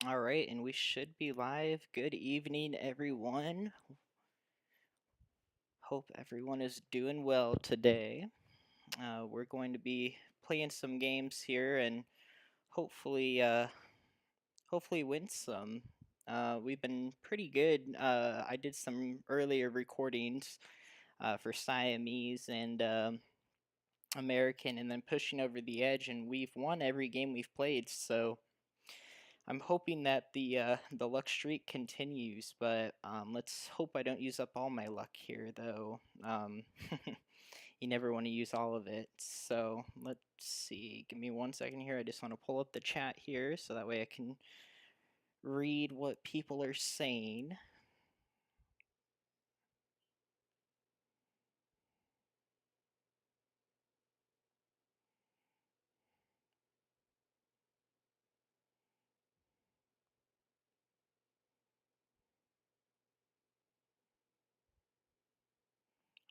All right, and we should be live. Good evening, everyone. Hope everyone is doing well today. We're going to be playing some games here and hopefully, hopefully win some. We've been pretty good. I did some earlier recordings for Siamese and American, and then pushing over the edge, and we've won every game we've played. So I'm hoping that the luck streak continues, but let's hope I don't use up all my luck here, though. You never want to use all of it. So let's see. Give me 1 second here. I just want to pull up the chat here so that way I can read what people are saying.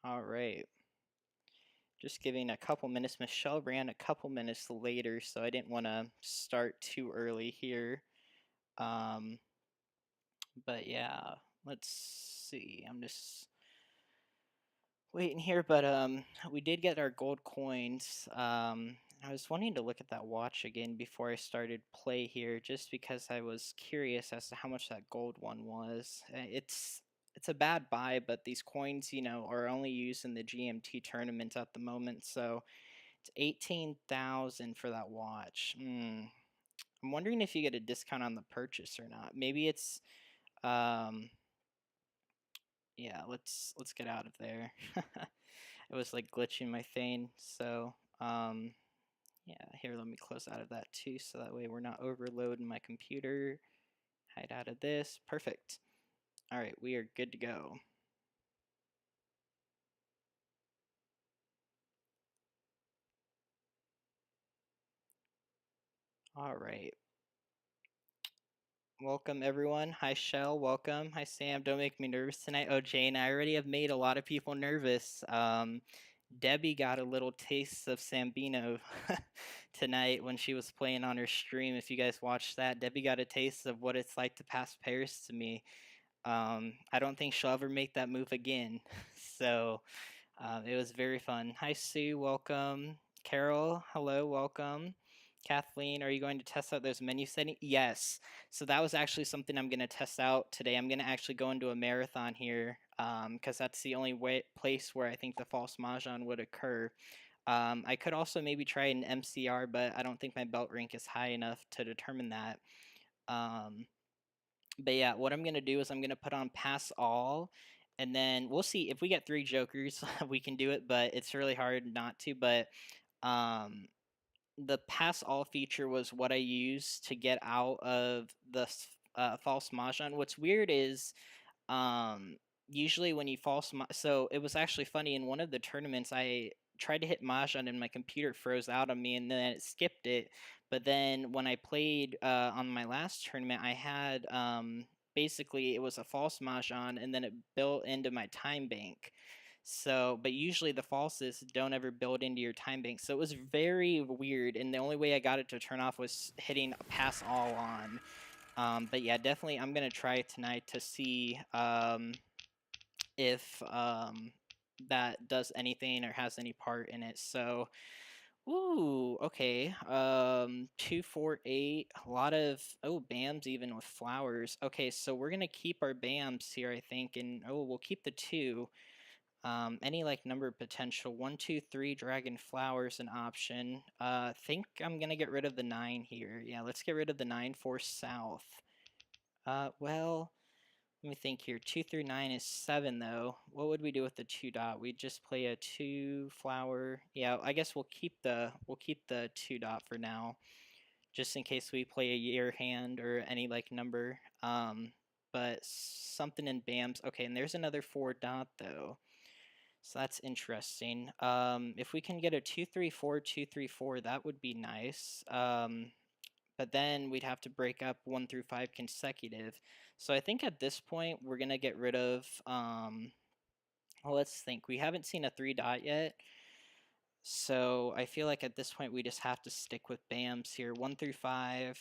All right. Just giving a couple minutes. Michelle ran a couple minutes later, so I didn't want to start too early here. But yeah, let's see. I'm just waiting here, but we did get our gold coins. I was wanting to look at that watch again before I started play here, just because I was curious as to how much that gold one was. It's a bad buy, but these coins, are only used in the GMT tournament at the moment, so it's 18,000 for that watch. I'm wondering if you get a discount on the purchase or not. Maybe it's um yeah, let's get out of there. It was like glitching my thing. So, yeah, here, let me close out of that too, so that way we're not overloading my computer. Hide out of this. Perfect. All right, we are good to go. All right. Welcome, everyone. Hi, Shell. Welcome. Hi, Sam. Don't make me nervous tonight. Oh, Jane, I already have made a lot of people nervous. Debbie got a little taste of Sambino tonight when she was playing on her stream. If you guys watched that, Debbie got a taste of what it's like to pass pairs to me. I don't think she'll ever make that move again. So it was very fun. Hi, Sue. Welcome. Carol, hello. Welcome. Kathleen, are you going to test out those menu settings? Yes. So that was actually something I'm going to test out today. I'm going to actually go into a marathon here because that's the only place where I think the false Mahjong would occur. I could also maybe try an MCR, but I don't think my belt rank is high enough to determine that. But yeah, what I'm going to do is I'm going to put on pass all, and then we'll see if we get 3 jokers, we can do it, but it's really hard not to. But um, the pass all feature was what I used to get out of the false Mahjong. What's weird is um, usually when you so it was actually funny in one of the tournaments I tried to hit Mahjong and my computer froze out on me and then it skipped it. But then when I played on my last tournament, I had basically it was a false Mahjong and then it built into my time bank. So, but usually the falses don't ever build into your time bank. So it was very weird, and the only way I got it to turn off was hitting pass all on. But yeah, definitely I'm going to try it tonight to see if that does anything or has any part in it. So, ooh, okay. 248, a lot of, oh, BAMs even with flowers. Okay, so we're going to keep our BAMs here, I think, and oh, we'll keep the 2. Any like number potential, 1, 2, 3 dragon flowers an option. Think I'm going to get rid of the 9 here. Yeah, let's get rid of the 9 for south. Well, let me think here. 2 through 9 is 7 though. What would we do with the 2 dot? We'd just play a 2 flower. Yeah, I guess we'll keep the 2 dot for now, just in case we play a year hand or any like number. But something in BAMs. Okay, and there's another 4 dot though. So that's interesting. If we can get a 2 3 4 2 3 4, that would be nice. But then we'd have to break up 1 through 5 consecutive. So I think at this point we're gonna get rid of well, let's think. We haven't seen a 3 dot yet. So I feel like at this point we just have to stick with BAMs here. 1 through 5.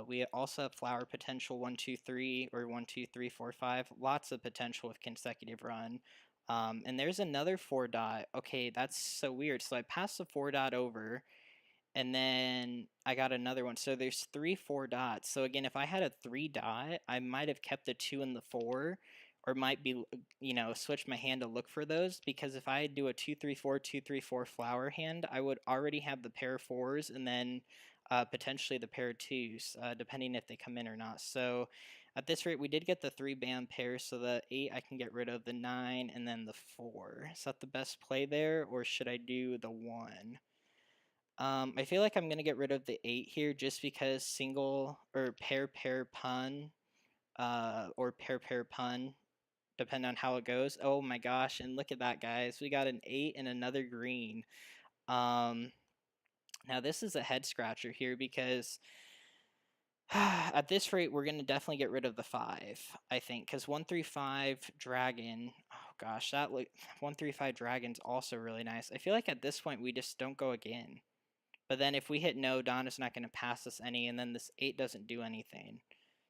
We also have flower potential 1, 2, 3, or 1, 2, 3, 4, 5. Lots of potential with consecutive run. And there's another 4 dot. Okay, that's so weird. So I passed the 4 dot over, and then I got another one. So there's 3 4 dots. So again, if I had a 3 dot, I might have kept the 2 and the 4, or might be, switch my hand to look for those, because if I do a 2 3 4 2 3 4 flower hand, I would already have the pair of 4s, and then potentially the pair of 2s, depending if they come in or not. So at this rate, we did get the 3 bam pairs, so the 8 I can get rid of, the 9, and then the 4. Is that the best play there, or should I do the 1? I feel like I'm gonna get rid of the 8 here, just because single or pair pun, or pair pun, depending on how it goes. Oh my gosh, and look at that, guys. We got an 8 and another green. Um, Now this is a head scratcher here, because at this rate we're gonna definitely get rid of the 5, I think, because 1 3 5 dragon. Oh gosh, that 1 3 5 dragon's also really nice. I feel like at this point we just don't go again. But then if we hit no, Donna's not going to pass us any, and then this 8 doesn't do anything.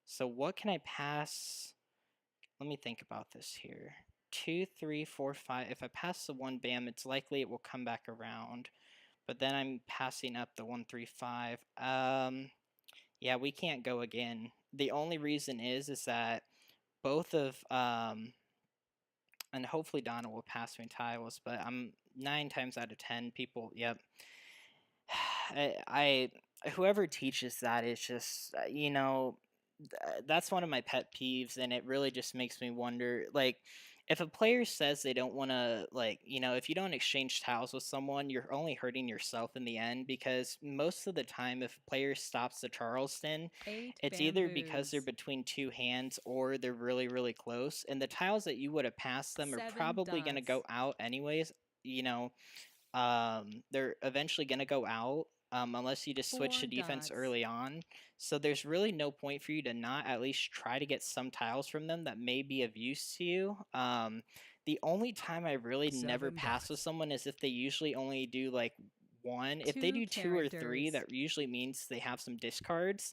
So what can I pass? Let me think about this here. 2, 3, 4, 5. If I pass the 1 bam, it's likely it will come back around. But then I'm passing up the 1, 3, 5. Yeah, we can't go again. The only reason is that both of, and hopefully Donna will pass me tiles, but I'm 9 times out of 10 people, yep. I whoever teaches that is just, that's one of my pet peeves, and it really just makes me wonder, like, if a player says they don't want to, like, if you don't exchange tiles with someone, you're only hurting yourself in the end, because most of the time if a player stops the Charleston, 8 it's either because they're bamboos. between 2 hands, or they're really, really close, and the tiles that you would have passed them are 7 probably going to dots. go out anyways. you know they're eventually going to go out, unless you just switch 4 to defense dots. early on. So there's really no point for you to not at least try to get some tiles from them that may be of use to you. The only time I really never 7 pass with dots. someone is if they usually only do like 1. If they 2 do 2 or 3, characters. that usually means they have some discards.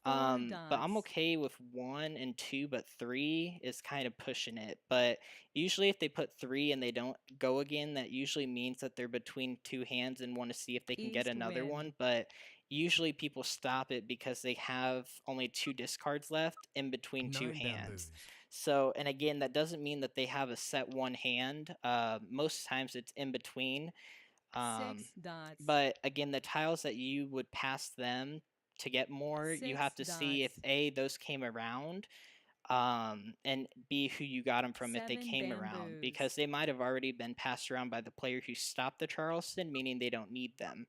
4 But I'm dots. okay with 1 and 2, but 3 is kind of pushing it. But usually if they put 3 and they don't go again, that usually means that they're between 2 hands and want to see if they can get East another wind. one. But usually people stop it because they have only 2 discards left in between 2 9 hands. bamboos. So, and again, that doesn't mean that they have a set 1 hand. Most times it's in between. 6 Um, dots. but again, the tiles that you would pass them to get more, you 6 have to see if dots. A, those came around, and B, who you got them from if they 7 came around, bamboos. because they might have already been passed around by the player who stopped the Charleston, meaning they don't need them.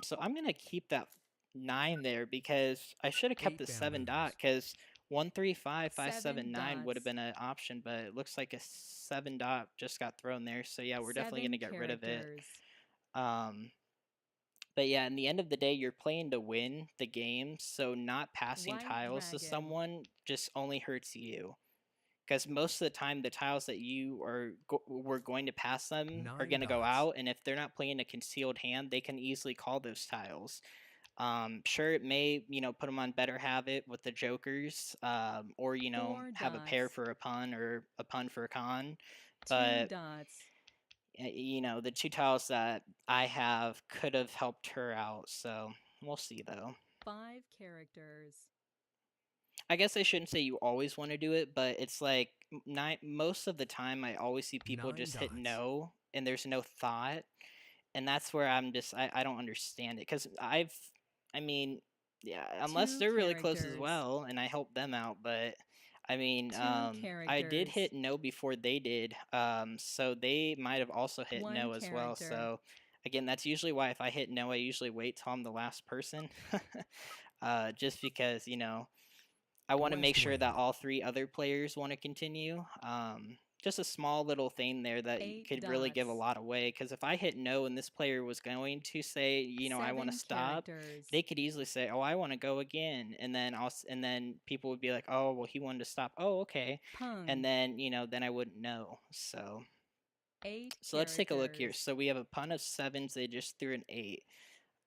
So I'm going to keep that 9 there, because I should have kept 8 the 7 dot, bamboos. because 1 3 5 5 7 7 9 would have dots. been an option, but it looks like a 7 dot just got thrown there. So yeah, we're definitely going to 7 get rid of it. characters. Um, but yeah, in the end of the day, you're playing to win the game, so not passing White tiles to dragon. someone just only hurts you. Because most of the time, the tiles that you were going to pass them are 9 going to go dots. out, and if they're not playing a concealed hand, they can easily call those tiles. Sure, it may, put them on better habit with the jokers, or, 4 have a pair dots. for a pun, or a pun for a con. 2 But dots. the 2 tiles that I have could have helped her out, so we'll see though. 5 characters. I guess I shouldn't say you always want to do it, but it's like most of the time I always see people 9 just hit dots. no and there's no thought, and that's where I don't understand it, because I mean, yeah, unless 2 they're really close as characters. well and I help them out. But I mean, 2 I did characters. hit no before they did, so they might have also hit 1 no as well. character. So again, that's usually why if I hit no, I usually wait till I'm the last person, just because I want to make West sure that wind. all 3 other players want to continue. Just a small little thing there that 8 could really give a dots. lot away. Because if I hit no and this player was going to say, I want to 7 stop, characters. they could easily say, oh, I want to go again, and then and then people would be like, oh, well, he wanted to stop. Oh, okay, and Pung. then then I wouldn't know. So 8 So let's take a look here. characters. So we have a pun of 7s. They just threw an 8.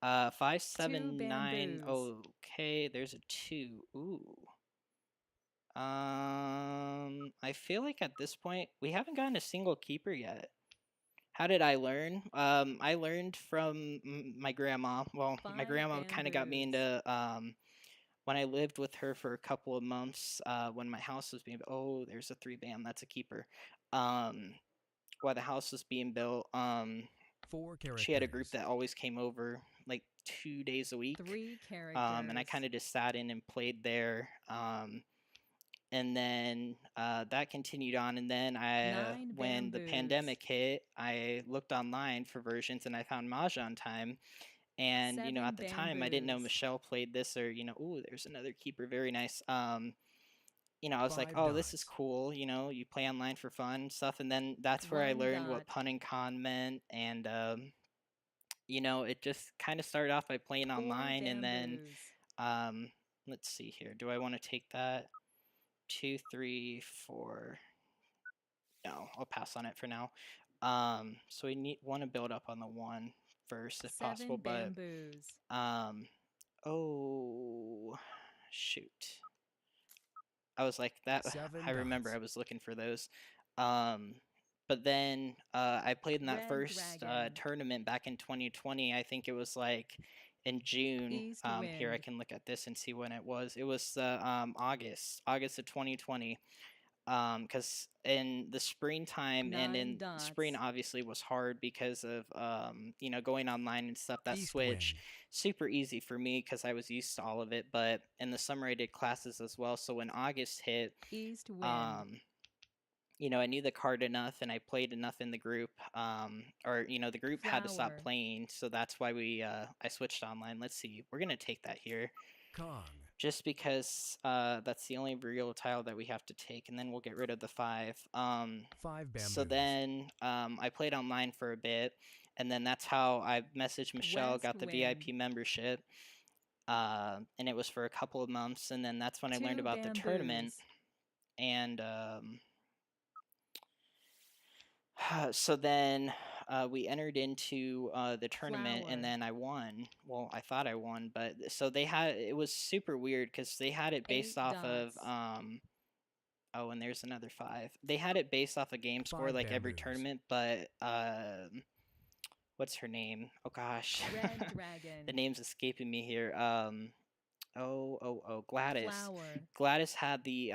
5, 2 7, 9. bamboos. Okay, there's a 2. Ooh. I feel like at this point we haven't gotten a single keeper yet. How did I learn? I learned from my grandma. Well, my 5 grandma kind of got me bamboos. into when I lived with her for a couple of months. When my house was being there's a 3 bam. That's a keeper. While the house was being built, 4 she had a group characters. that always came over like 2 days a week. 3 And I characters. kind of just sat in and played there. And then that continued on. And then 9 when the bamboos. pandemic hit, I looked online for versions and I found MahjongTime. And 7 at the time, I didn't know bamboos. Michelle played this, or ooh, there's another keeper, very nice. I was like, 5 oh, this is dots. cool. You play online for fun and stuff. And then that's where I 1 learned what dot. pun and con meant. And it just kind of started off by playing 4 online, and then bamboos. let's see here. Do I want to take that? 2, 3, 4. No, I'll pass on it for now. So we want to build up on the 1 first if 7 possible, but bamboos. oh shoot. I was like that. 7 I remember dots. I was looking for those. But then I played in that Red first dragon. tournament back in 2020. I think it was like in June. East Here I wind. can look at this and see when it was. It was August of 2020. Because in the springtime and 9 in dots. spring obviously was hard because of going online and stuff. That East switch wind. super easy for me because I was used to all of it. But in the summer I did classes as well. So when August hit, East wind. I knew the card enough and I played enough in the group. Or the group had to stop Flower. playing, so that's why I switched online. Let's see, we're gonna take that here. Kong. Just because that's the only real tile that we have to take, and then we'll get rid of the 5. 5 bamboos. So then I played online for a bit, and then that's how I messaged Michelle, West got the wind. VIP membership, and it was for a couple of months, and then that's when I 2 learned about the tournament, bamboos. and so then we entered into the tournament, Flower. and then I won. Well, I thought I won, but so it was super weird because they had it based 8 off of dots. oh, and there's another 5. They had it based off a game score 5 like every bamboos. tournament, but what's her name? Oh gosh, Red the dragon. name's escaping me here. Gladys. Flower. Gladys had the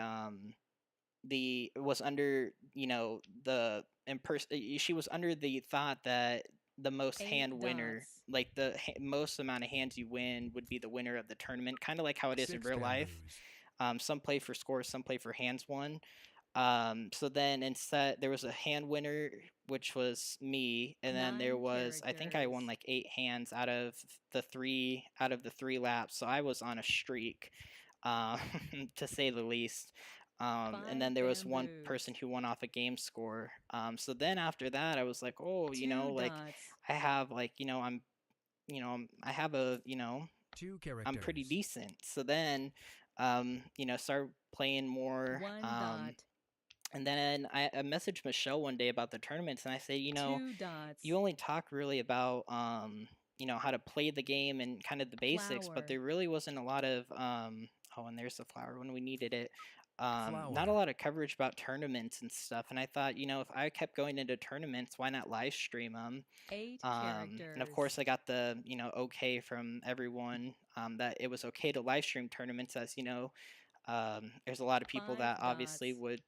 was under the she was under the thought that the most 8 hand winner, dots. like the most amount of hands you win, would be the winner of the tournament, kind of like how it is in 6 real life. bamboos. Some play for scores, some play for hands won. So then instead there was a hand winner, which was me, and then there 9 was, I think I won characters. like 8 hands out of the 3 laps, so I was on a streak, um, to say the least. And 5 then there was one bamboos. person who won off a game score. So then after that, I was like, oh, 2 like dots. I have like I have a 2 characters. I'm pretty decent. So then start playing more. 1 dot. And then I messaged Michelle one day about the tournaments, and I said, 2 dots. you only talk really about how to play the game and kind of the basics, Flower. but there really wasn't a lot of oh, and there's the flower when we needed it. Not a Flower. lot of coverage about tournaments and stuff. And I thought, if I kept going into tournaments, why not live stream them? 8 And of characters. course, I got the okay from everyone that it was okay to live stream tournaments, as there's a lot of people 5 that obviously dots. would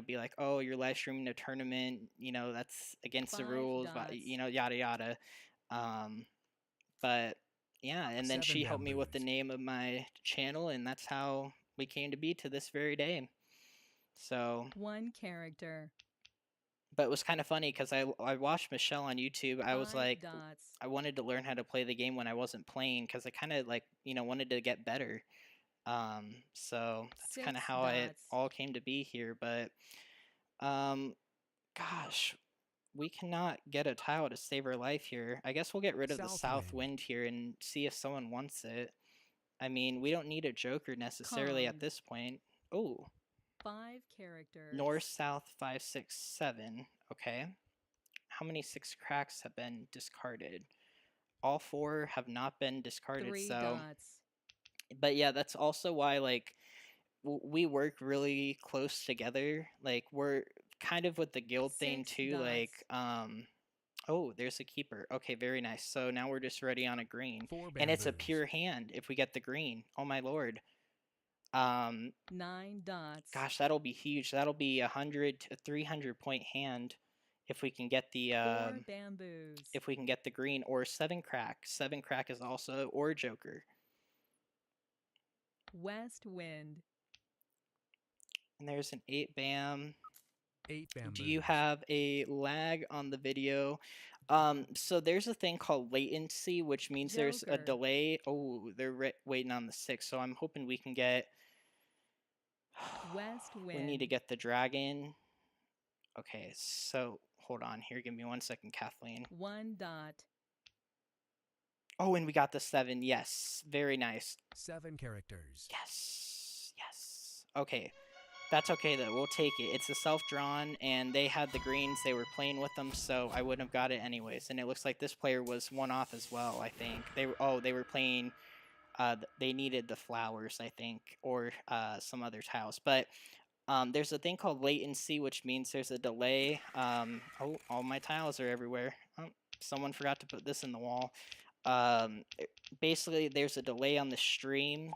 be like, oh, you're live streaming a tournament, that's against the 5 rules, dots. yada yada. But yeah, and then 7 she helped me with the bamboos. name of my channel, and that's how we came to be to this very day. So 1 character. but it was kind of funny because I watched Michelle on YouTube. I was 5 like, dots. I wanted to learn how to play the game when I wasn't playing because I kind of like wanted to get better. So that's 6 kind of how it dots. all came to be here. But gosh, we cannot get a tile to save our life here. I guess we'll get rid of the South south wind. wind here and see if someone wants it. I mean, we don't need a joker necessarily Kong. at this point. Oh, 5 characters. north, south, 5, 6, 7. Okay. how many 6 cracks have been discarded? All 4 have not been discarded. 3 so, dots. but yeah, that's also why like we work really close together. Like we're kind of with the guild thing 6 too. dots. Like oh, there's a keeper. Okay, very nice. So now we're just ready on a green, 4 and it's a bamboos. pure hand if we get the green. Oh my lord. 9 dots. Gosh, that'll be huge. That'll be 100 to 300 point hand if we can get the 4 bamboos. if we can get the green, or 7 crack. 7 crack is also, or joker. West wind. And there's an 8 bam. 8 bamboos. Do you have a lag on the video? So there's a thing called latency, which means there's a Joker. delay. Oh, they're waiting on the 6, so I'm hoping we can get. West wind. We need to get the dragon. Okay, so hold on here. Give me 1 second, Kathleen. 1 dot. Oh, and we got the 7. Yes, very nice. 7 characters. Yes, yes. Okay, that's okay though. We'll take it. It's a self-drawn, and they had the greens. They were playing with them, so I wouldn't have got it anyways. And it looks like this player was one off as well. I think they were playing. They needed the flowers, I think, or some other tiles. But there's a thing called latency, which means there's a delay. Oh, all my tiles are everywhere. Oh, someone forgot to put this in the wall. Basically, there's a delay on the stream.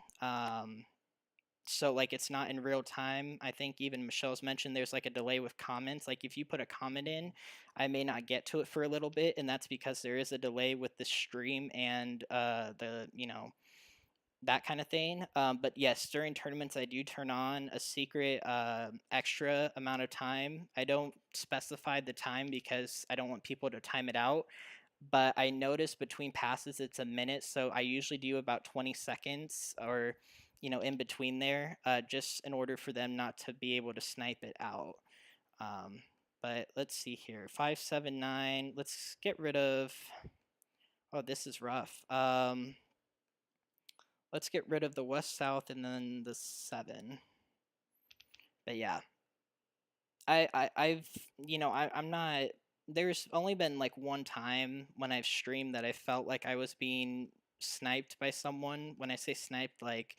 So like it's not in real time. I think even Michelle's mentioned there's like a delay with comments. Like if you put a comment in, I may not get to it for a little bit, and that's because there is a delay with the stream and the that kind of thing. But yes, during tournaments I do turn on a secret extra amount of time. I don't specify the time because I don't want people to time it out. But I notice between passes it's a minute, so I usually do about 20 seconds or in between there, just in order for them not to be able to snipe it out. But let's see here, 579. Let's get rid of. Oh, this is rough. Let's get rid of the west south and then the 7. But yeah, I'm not. There's only been like one time when I've streamed that I felt like I was being sniped by someone. When I say sniped, like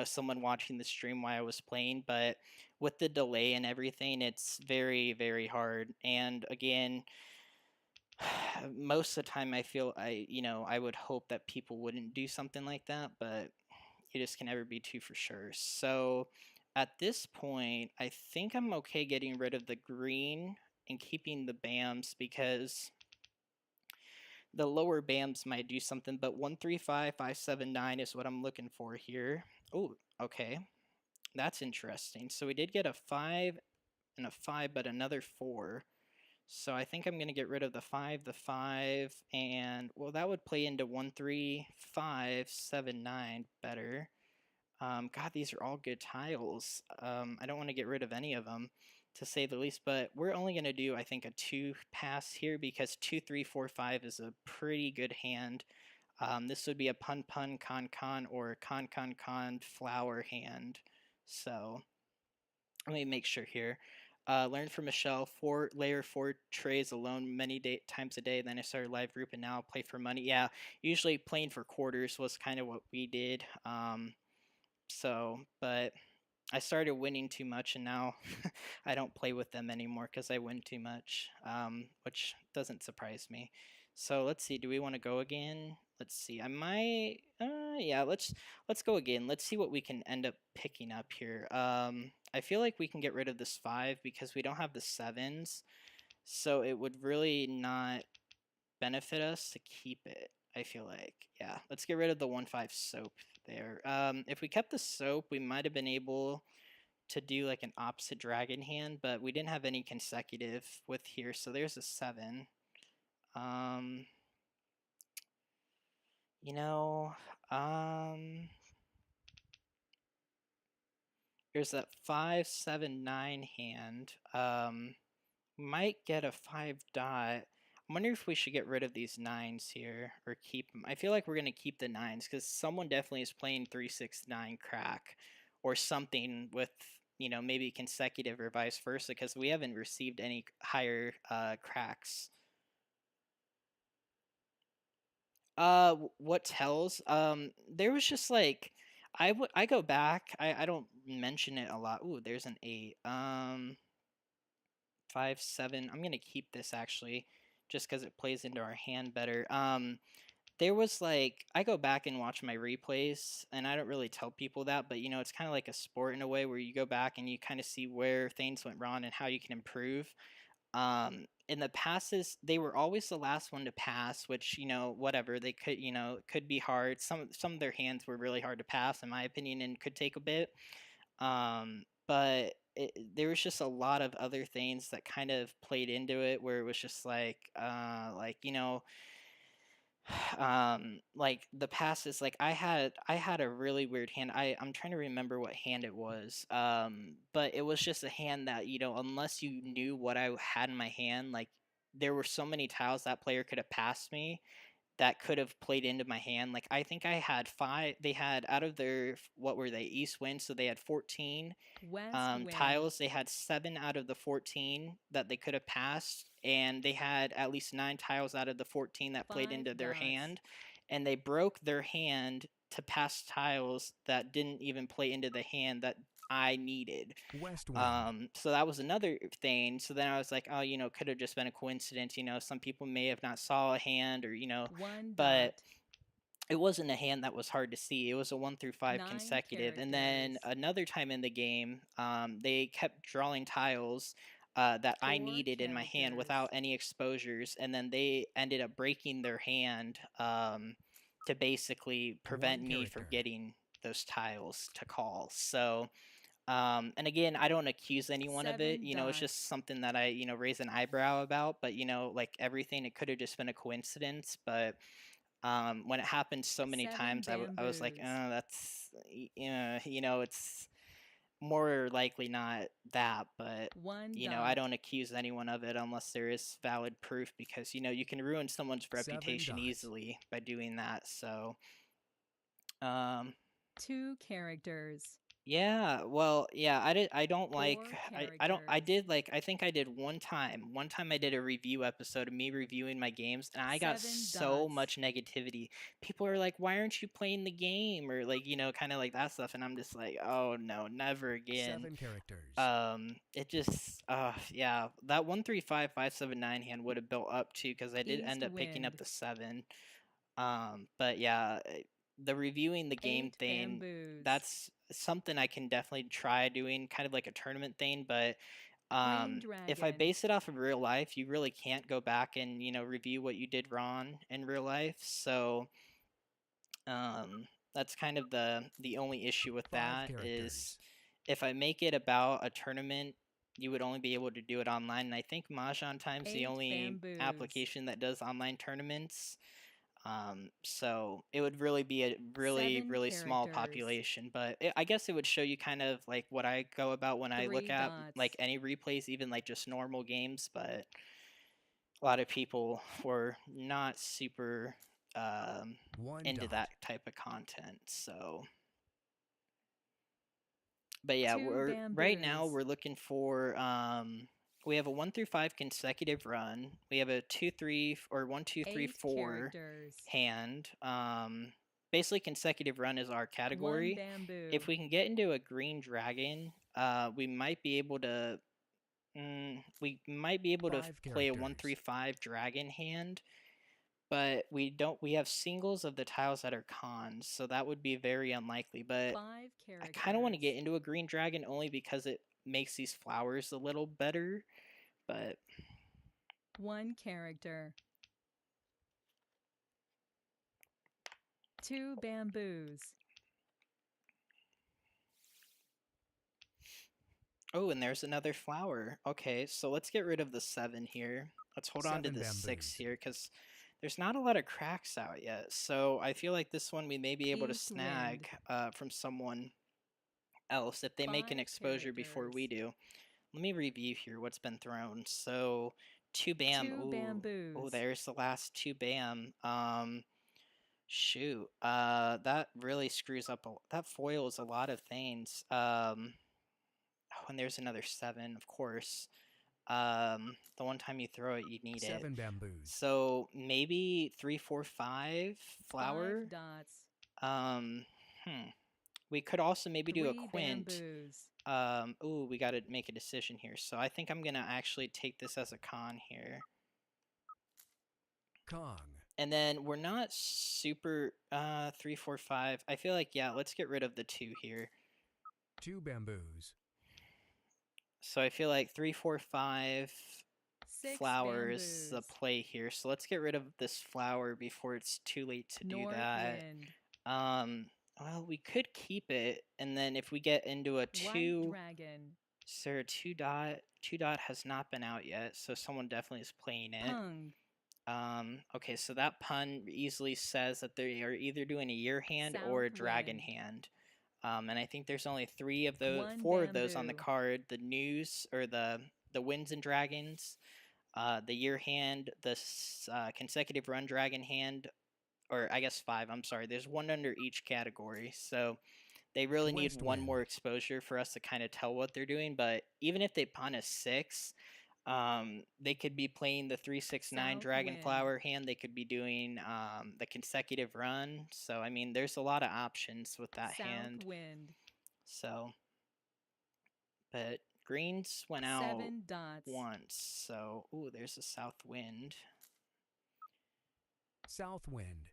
someone watching the stream while I was playing. But with the delay and everything, it's very, very hard. And again, most of the time I feel I would hope that people wouldn't do something like that, but you just can never be too for sure. So at this point, I think I'm okay getting rid of the green and keeping the BAMs, because the lower BAMs might do something, but 135, 579 is what I'm looking for here. Oh, okay. That's interesting. So we did get a 5 and a 5, but another 4. So I think I'm going to get rid of the 5, and, well, that would play into 13579 better. God, these are all good tiles. I don't want to get rid of any of them, to say the least, but we're only going to do, I think, a 2 pass here, because 2, 3, 4, 5 is a pretty good hand. This would be a pun pun con con or con con con flower hand. So let me make sure here. Learned from Michelle, layer 4 trays alone many times a day. Then I started live group, and now I play for money. Yeah, usually playing for quarters was kind of what we did. But I started winning too much, and now I don't play with them anymore because I win too much, which doesn't surprise me. So let's see. Do we want to go again? Let's see. I might. Yeah. Let's go again. Let's see what we can end up picking up here. I feel like we can get rid of this 5 because we don't have the 7s, so it would really not benefit us to keep it. I feel like, yeah. Let's get rid of the 1-5 soap there. If we kept the soap, we might have been able to do like an opposite dragon hand, but we didn't have any consecutive with here, so there's a 7. There's that 5, 7, 9 hand. Might get a 5 dot. I wonder if we should get rid of these 9s here or keep them. I feel like we're going to keep the 9s because someone definitely is playing 3, 6, 9 crack or something with, maybe consecutive or vice versa, because we haven't received any higher cracks What tells? There was just like I go back. I don't mention it a lot. Ooh, there's an 8. 5, 7. I'm gonna keep this actually, just because it plays into our hand better. There was like I go back and watch my replays, and I don't really tell people that, but it's kind of like a sport in a way where you go back and you kind of see where things went wrong and how you can improve. In the passes, they were always the last one to pass, which whatever they could, it could be hard. Some of their hands were really hard to pass, in my opinion, and could take a bit. But there was just a lot of other things that kind of played into it, where it was just like the passes, like I had a really weird hand. I'm trying to remember what hand it was, but it was just a hand that unless you knew what I had in my hand, like there were so many tiles that player could have passed me that could have played into my hand. Like I think I had 5. They had, out of their, what were they, east wind, so they had 14 West wind. tiles. They had 7 out of the 14 that they could have passed, and they had at least 9 tiles out of the 14 that played 5 into their dots. hand, and they broke their hand to pass tiles that didn't even play into the hand that I needed. West wind. So that was another thing. So then I was like, oh, could have just been a coincidence. Some people may have not saw a hand, or 1 but dot. it wasn't a hand that was hard to see. It was a 1 through 5 9 consecutive. And then characters. another time in the game, they kept drawing tiles that I 4 needed in my hand without characters. any exposures, and then they ended up breaking their hand to basically prevent me from character. getting those tiles to call. So and again, I don't accuse anyone of it. 7 It's dots. just something that I raise an eyebrow about. But like everything, it could have just been a coincidence. But when it happened so many 7 times, I was like, bamboos. that's it's more likely not that. But 1 I dot. don't accuse anyone of it unless there is valid proof, because you can ruin someone's 7 reputation dots. easily by doing that. So 2 characters. yeah, well, yeah, I don't 4 like, I don't, I characters. did like, I think I did one time. One time I did a review episode of me reviewing my games, and I got 7 so dots. much negativity. People are like, why aren't you playing the game? Or like, kind of like that stuff. And I'm just like, oh no, never again. 7 characters. It just, yeah, that 1 3 5 5 7 9 hand would have built up too, because I did end East up picking up wind. the 7. But yeah, the reviewing the game 8 thing, bamboos. that's something I can definitely try doing, kind of like a tournament thing. But Green if I dragon. base it off of real life, you really can't go back and review what you did wrong in real life. So that's kind of the only issue with 5 that, is characters. if I make it about a tournament, you would only be able to do it online. And I think MahjongTime's the 8 only bamboos. application that does online tournaments. So it would really be a really 7 really small characters. population, but I guess it would show you kind of like what I go about when I 3 look at like dots. any replays, even like just normal games. But a lot of people were not super 1 into dot. that type of content. So but yeah, 2 right now bamboos. we're looking for we have a 1 through 5 consecutive run. We have a 2 3 or 1 2 3 8 4 characters. hand. Basically consecutive run is our 1 category. bamboo. If we can get into a green dragon, we might be able to play a 1 3 characters. 5 dragon hand, but we have singles of the tiles that are cons, so that would be very unlikely. But 5 I kind of want to characters. get into a green dragon only because it makes these flowers a little better. But 1 character. 2 bamboos. oh, and there's another flower. Okay, so let's get rid of the 7 here. Let's hold on to 7 the 6 bamboos. here, because there's not a lot of cracks out yet. So I feel like this one we may be able to East snag from someone else if they make an 5 exposure before we characters. do. Let me review here what's been thrown. So 2 bam. 2 Ooh, bamboos. there's the last 2 bam. Shoot. That really screws up. That foils a lot of things. Oh, and there's another 7, of course. The one time you throw it, you need it. 7 bamboos. So maybe 3, 4, 5 flower. 5 dots. We could also maybe do a 3 quint. bamboos. Ooh, we got to make a decision here. So I think I'm gonna actually take this as a con here. Kong. And then we're not super 3, 4, 5. I feel like, yeah, let's get rid of the 2 here. 2 bamboos. So I feel like 3, 4, 5 6 flowers is the bamboos. play here. So let's get rid of this flower before it's too late to do North that. wind. Well, we could keep it, and then if we get into a 2, White dragon. sir, 2 dot. 2 dot has not been out yet, so someone definitely is playing it. Pung. Okay, so that pun easily says that they are either doing a year hand or a South dragon wind. hand. And I think there's only 3 of those, 1 4 of those on the bamboo. card: the news or the winds and dragons, the year hand, the consecutive run dragon hand, or I guess 5. I'm sorry. There's 1 under each category, so they really need West 1 wind. more exposure for us to kind of tell what they're doing. But even if they pawn a 6, they could be playing the 3, 6, 9 South dragon wind. flower hand. They could be doing the consecutive run. So I mean, there's a lot of options with that South hand. wind. So, but greens went out 7 dots. once. So, ooh, there's a south wind. South wind.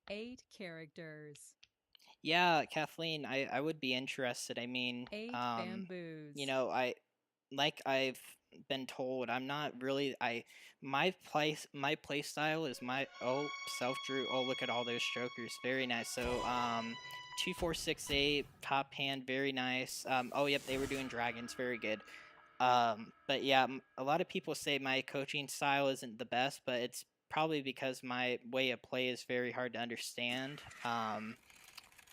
8 characters. Yeah, Kathleen, I would be interested. I mean, 8 bamboos. you know, I've been told, I'm not really my play style is self drew. Oh, look at all those jokers. Very nice. So 2, 4, 6, 8 top hand, very nice. Oh yep, they were doing dragons, very good. But yeah, a lot of people say my coaching style isn't the best, but it's probably because my way of play is very hard to understand.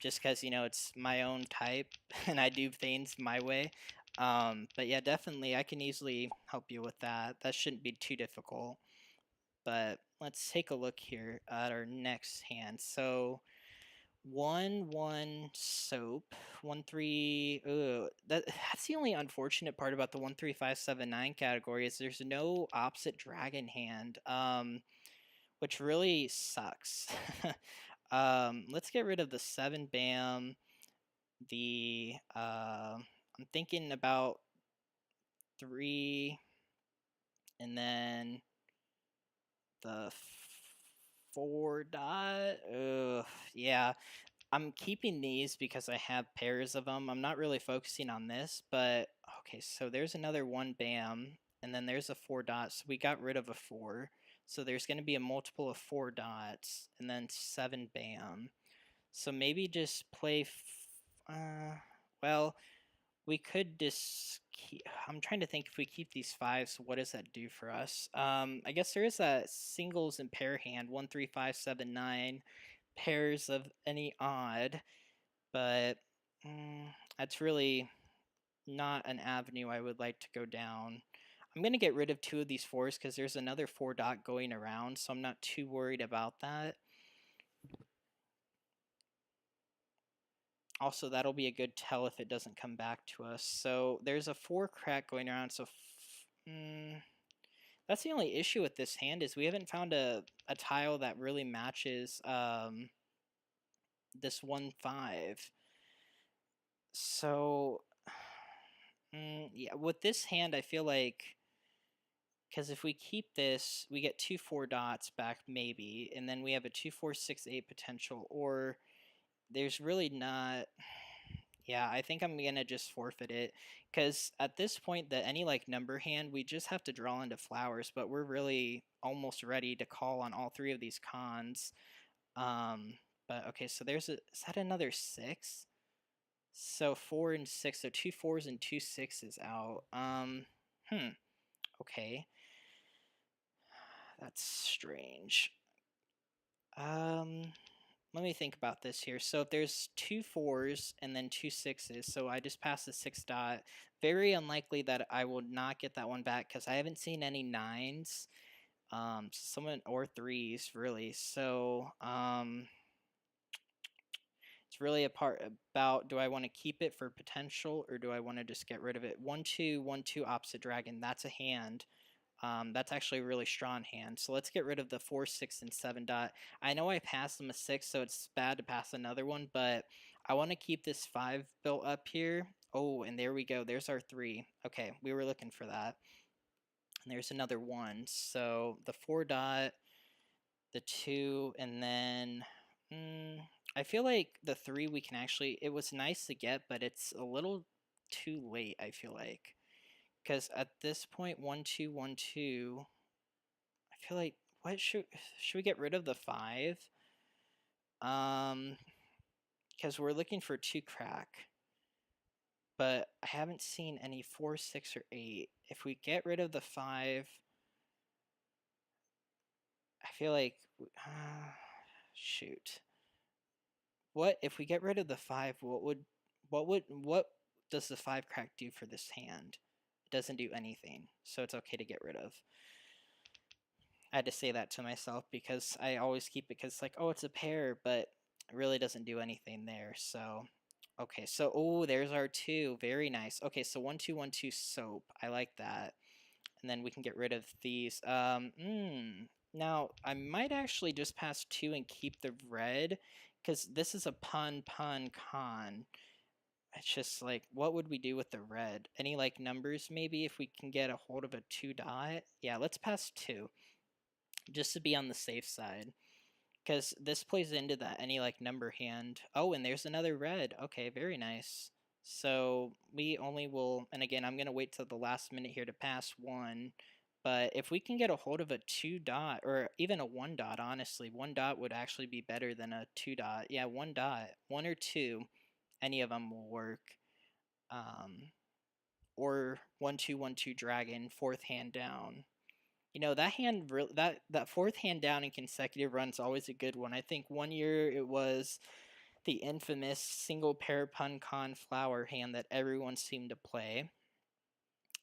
Just because, you know, it's my own type and I do things my way. But yeah, definitely I can easily help you with that. That shouldn't be too difficult. But let's take a look here at our next hand. So 1, 1 soap, 1, 3. That's the only unfortunate part about the 1, 3, 5, 7, 9 category is there's no opposite dragon hand, which really sucks. Let's get rid of the 7 bam. I'm thinking about 3, and then the 4 dot. Yeah. I'm keeping these because I have pairs of them. I'm not really focusing on this, but okay, so there's another 1 bam, and then there's a 4 dot, so we got rid of a 4. So there's going to be a multiple of 4 dots, and then 7 bam. So maybe just play, well, we could just keep, I'm trying to think if we keep these 5s, what does that do for us? I guess there is a singles and pair hand, 1, 3, 5, 7, 9, pairs of any odd, but that's really not an avenue I would like to go down. I'm going to get rid of 2 of these 4s because there's another 4 dot going around, so I'm not too worried about that. Also, that'll be a good tell if it doesn't come back to us. So there's a 4 crack going around, so that's the only issue with this hand is we haven't found a tile that really matches this 1, 5. So yeah, with this hand, I feel like, because if we keep this, we get 2 4 dots back maybe, and then we have a 2 4 6 8 potential, or there's really not. Yeah, I think I'm gonna just forfeit it, because at this point, any like number hand, we just have to draw into flowers, but we're really almost ready to call on all 3 of these cons. But okay, so is that another 6? So 4 and 6, so 2 4s and 2 6s out. Okay. That's strange. Let me think about this here. So if there's 2 4s and then 2 6s, so I just passed the 6 dot. Very unlikely that I will not get that one back because I haven't seen any 9s. Or 3s really. So it's it's really a part about, do I want to keep it for potential or do I want to just get rid of it? 1-2, 1-2 opposite dragon. That's a hand. That's actually a really strong hand. So let's get rid of the 4, 6, and 7 dot. I know I passed them a 6, so it's bad to pass another one, but I want to keep this 5 built up here. Oh, and there we go. There's our 3. Okay, we were looking for that. And there's another 1. So the 4 dot, the 2, and then I feel like the 3 we can actually, it was nice to get, but it's a little too late, I feel like. Because at this point, 1-2, 1-2, I feel like, what should we get rid of the 5? Because we're looking for 2 crack. But I haven't seen any 4, 6, or 8. If we get rid of the 5, I feel like, shoot. What if we get rid of the 5? What does the 5 crack do for this hand? It doesn't do anything, so it's okay to get rid of. I had to say that to myself because I always keep it because like, oh, it's a pair, but it really doesn't do anything there. So okay, so oh, there's our 2. Very nice. Okay, so 1-2, 1-2 soap. I like that. And then we can get rid of these. Now I might actually just pass 2 and keep the red, because this is a pun con. It's just like, what would we do with the red? Any like numbers maybe if we can get a hold of a 2 dot? Yeah, let's pass 2 just to be on the safe side, because this plays into that any like number hand. Oh, and there's another red. Okay, very nice. So we only will, and again, I'm gonna wait till the last minute here to pass 1. But if we can get a hold of a 2 dot or even a 1 dot, honestly, 1 dot would actually be better than a 2 dot. Yeah, 1 dot, 1 or 2, any of them will work. Or 1-2, 1-2 dragon, 4th hand down. You know, that hand, that 4th hand down in consecutive runs is always a good one. I think one year it was the infamous single pair pun con flower hand that everyone seemed to play.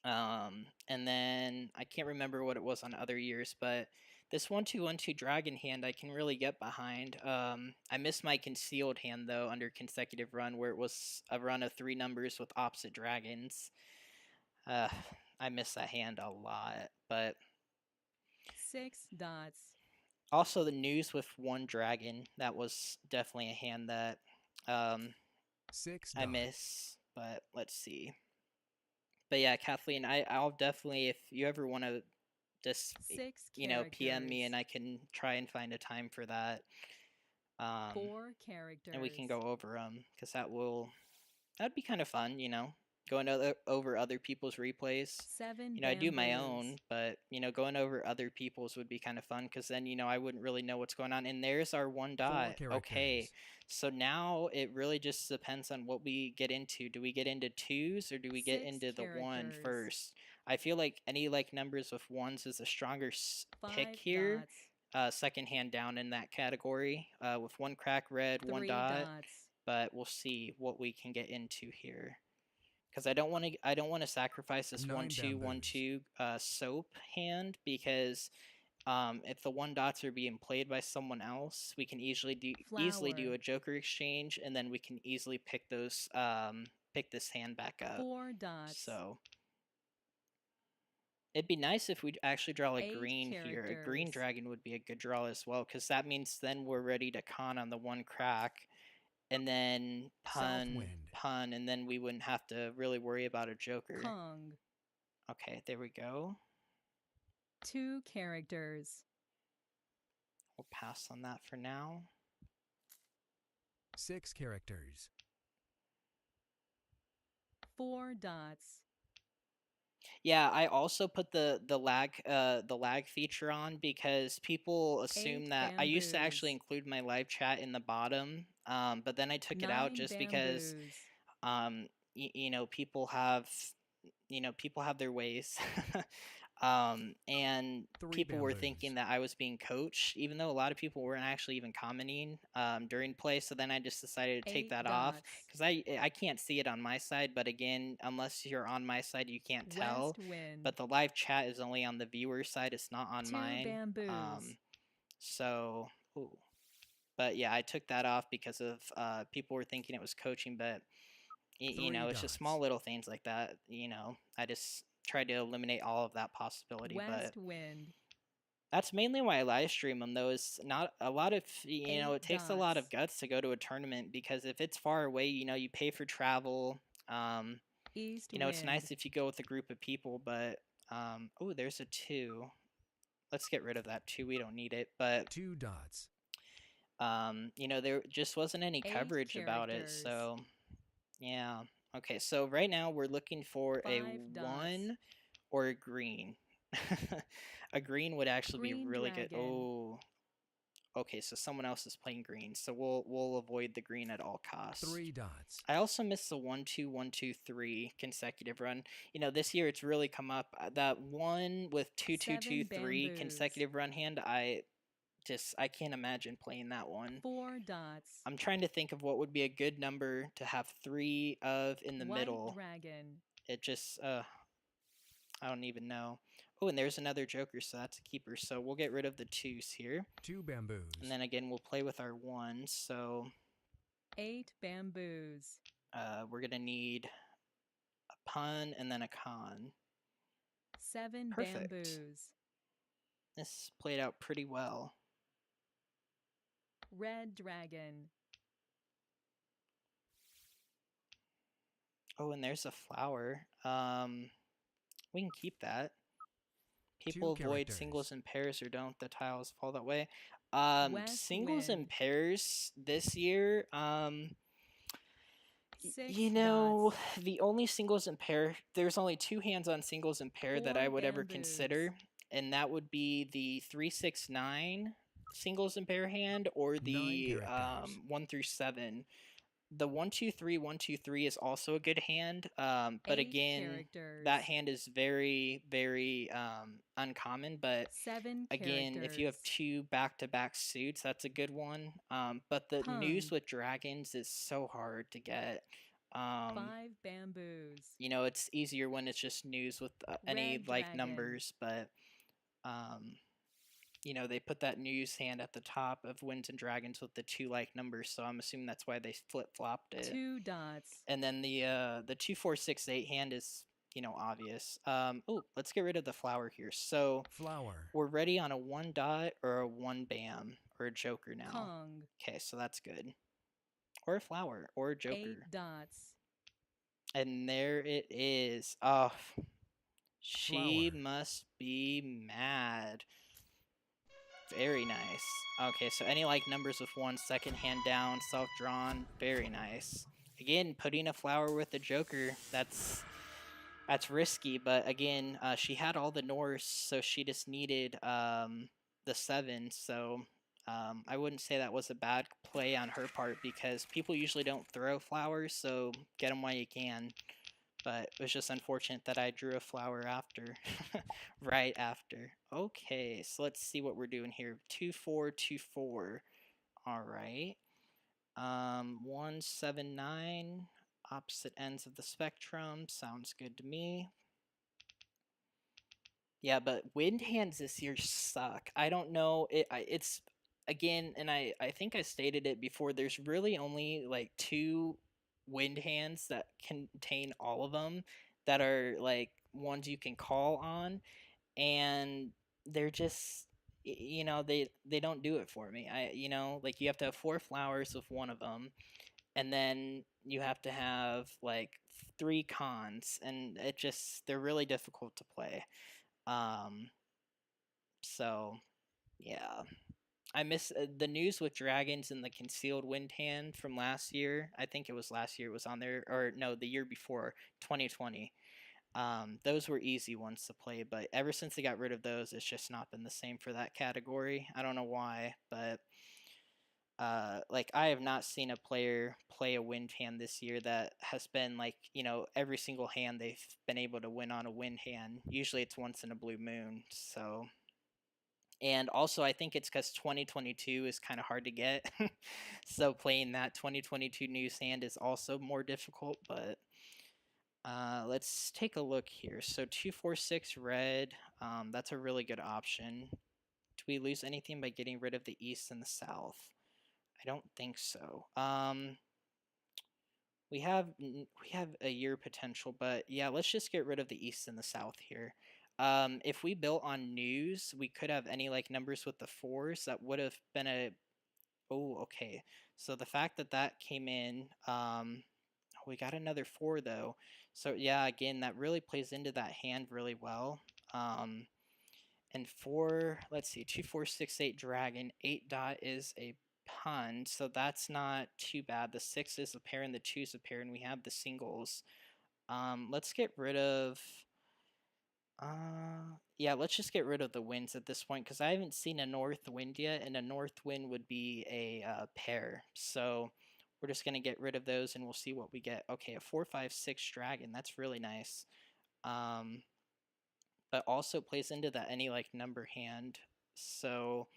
And then I can't remember what it was on other years, but this 1-2, 1-2 dragon hand I can really get behind. I missed my concealed hand though under consecutive run, where it was a run of 3 numbers with opposite dragons. I miss that hand a lot, but 6 dots. also the news with 1 dragon, that was definitely a hand that 6 I dot. miss, but let's see. But yeah, Kathleen, I'll definitely, if you ever want to just, 6 you know, PM me characters. and I can try and find a time for that. 4 characters. And we can go over them, because that'd be kind of fun, you know, going over other people's replays. 7 You know, I do my bamboos. own, but, you know, going over other people's would be kind of fun, because then, you know, I wouldn't really know what's going on. And there's our 1 dot. Okay, so now it really just depends on what we get into. Do we get into 2s or do we get 6 into the 1 characters. first? I feel like any like numbers with 1s is a stronger 5 pick here. dots. Second hand down in that category, with 1 crack red, 1 3 dot. dots. But we'll see what we can get into here, because I don't want to sacrifice this 1-2, 1-2 soap hand, because if the 1 dots are being played by someone else, we can easily do a joker exchange, and then we can easily pick those pick this hand back up. 4 dots. So it'd be nice if we actually draw a 8 green here. A green characters. dragon would be a good draw as well, because that means then we're ready to con on the 1 crack, and then pun, and then we wouldn't have to really worry about a joker. Jongg. Okay, there we go. 2 characters. We'll pass on that for now. 6 characters. 4 dots. Yeah, I also put the lag feature on, because people assume 8 that I used to actually bamboos. include my live chat in the bottom, but then I took it out 9 just because bamboos. you know, people have their ways. And 3 people were bamboos. thinking that I was being coached, even though a lot of people weren't actually even commenting during play. So then I just decided to take 8 that off, dots. because I can't see it on my side. But again, unless you're on my side, you can't tell. West wind. But the live chat is only on the viewer side; it's not on 2 mine. bamboos. So, ooh. But yeah, I took that off because of people were thinking it was coaching, but you know, it's just small little things like that. You know, I just tried to eliminate all of that possibility. But West wind. that's mainly why I live stream them, though. Is not a lot of, you know, 8 it takes a lot of dots. guts to go to a tournament, because if it's far away, you know, you pay for travel. East You know, it's wind. nice if you go with a group of people, but oh, there's a 2. Let's get rid of that 2. We don't need it. But 2 dots. you know, there just wasn't any 8 coverage about it, characters. so yeah. Okay, so right now we're looking for a 5 dots. 1 or a green. A green would actually be Green really good. dragon. Oh, okay, so someone else is playing green, so we'll avoid the green at all costs. 3 dots. I also missed the 1-2-1-2-3 consecutive run. You know, this year it's really come up. That one with 2-2-2-3 bamboos. consecutive run hand. I can't imagine playing that one. 4 dots. I'm trying to think of what would be a good number to have 3 of in the White middle. dragon. It just I don't even know. Oh, and there's another joker, so that's a keeper. So we'll get rid of the 2s here. 2 bamboos. And then again, we'll play with our 1s. So 8 bamboos. we're gonna need a pun and then a con. 7 Perfect. bamboos. This played out pretty well. Red dragon. Oh, and there's a flower. We can keep that. People avoid singles and pairs or don't. The tiles fall that way. Singles and pairs this year. 6 You know, dots. the only singles and pair, there's only 2 hands on singles and pair that 4 I would ever bamboos. consider, and that would be the 3-6-9 singles and pair hand, or the 1 through 7. The 1-2-3 1-2-3 is also a good hand, but 8 again, characters. that hand is very, very uncommon. But 7 again, if you have characters. 2 back-to-back suits, that's a good one. But the news Pun. with dragons is so hard to get. 5 bamboos. You know, it's easier when it's just news with any Red like dragon. numbers, but you know, they put that news hand at the top of wins and dragons with the 2 like numbers, so I'm assuming that's why they flip-flopped it. 2 dots. And then the 2-4-6-8 hand is, you know, obvious. Oh, let's get rid of the flower here. So flower. We're ready on a 1 dot or a 1 bam or a joker now. Jongg. Okay, so that's good. Or a flower or a joker. 8 dots. And there it is. Oh, she Flower. must be mad. Very nice. Okay, so any like numbers with 1, second hand down, self-drawn. Very nice. Again, putting a flower with a joker, that's risky, but again, she had all the Norse, so she just needed the 7, so I wouldn't say that was a bad play on her part, because people usually don't throw flowers, so get them while you can. But it was just unfortunate that I drew a flower after, right after. Okay, so let's see what we're doing here. 2-4-2-4. All right. 1-7-9. Opposite ends of the spectrum. Sounds good to me. Yeah, but wind hands this year suck. I don't know. It's again, and I think I stated it before. There's really only like 2 wind hands that contain all of them, that are like ones you can call on, and they're just, you know, they don't do it for me. You know, like, you have to have 4 flowers with one of them, and then you have to have like 3 cons, and they're really difficult to play. So yeah, I miss the news with dragons and the concealed wind hand from last year. I think it was last year it was on there, or no, the year before, 2020. Those were easy ones to play, but ever since they got rid of those, it's just not been the same for that category. I don't know why, but like, I have not seen a player play a wind hand this year that has been like, you know, every single hand they've been able to win on a wind hand. Usually it's once in a blue moon. So, and also I think it's because 2022 is kind of hard to get. So playing that 2022 news hand is also more difficult, but let's take a look here. So 2-4-6 red, that's a really good option. Do we lose anything by getting rid of the east and the south? I don't think so. We have a year potential, but yeah, let's just get rid of the east and the south here. If we built on news, we could have any like numbers with the fours. That would have been a. Oh, okay. So the fact that that came in, we got another four though. So yeah, again, that really plays into that hand really well. And four, let's see, 2 4 6 8 dragon. 8 dot is a pun, so that's not too bad. The 6 is a pair and the 2 is a pair, and we have the singles. Let's get rid of. Yeah, let's just get rid of the winds at this point because I haven't seen a north wind yet, and a north wind would be a pair. So we're just gonna get rid of those, and we'll see what we get. Okay, a 4 5 6 dragon. That's really nice. But also plays into that any like number hand. So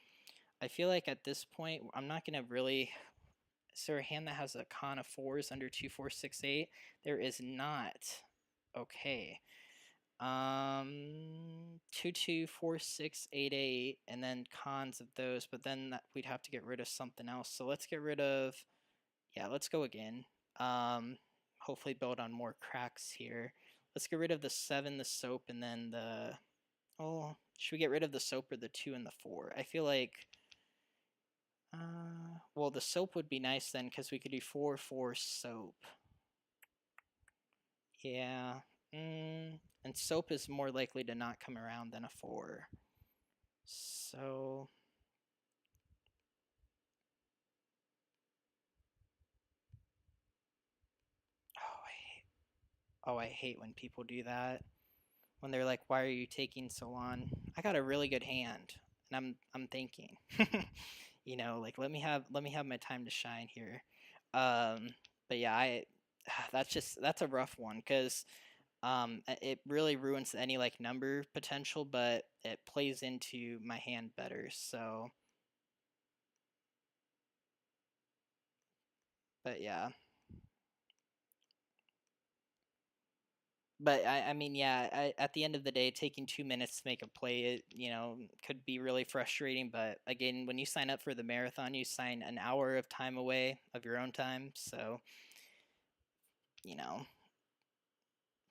I feel like at this point I'm not gonna really. Is there a hand that has a con of fours under 2 4 6 8? There is not. Okay. 2 2 4 6 8 8, and then cons of those, but then we'd have to get rid of something else. So let's get rid of. Yeah, let's go again. Hopefully build on more cracks here. Let's get rid of the 7, the soap, and then the. Oh, should we get rid of the soap or the 2 and the 4? I feel like. Well, the soap would be nice then because we could do 4 4 soap. Yeah. And soap is more likely to not come around than a 4. So. Oh, I hate when people do that. When they're like, "Why are you taking so long?" I got a really good hand, and I'm thinking, you know, like let me have my time to shine here. But yeah, that's a rough one because it really ruins any like number potential, but it plays into my hand better. So, but yeah. But I mean, yeah. At the end of the day, taking 2 minutes to make a play, could be really frustrating. But again, when you sign up for the marathon, you sign an hour of time away of your own time. So, you know,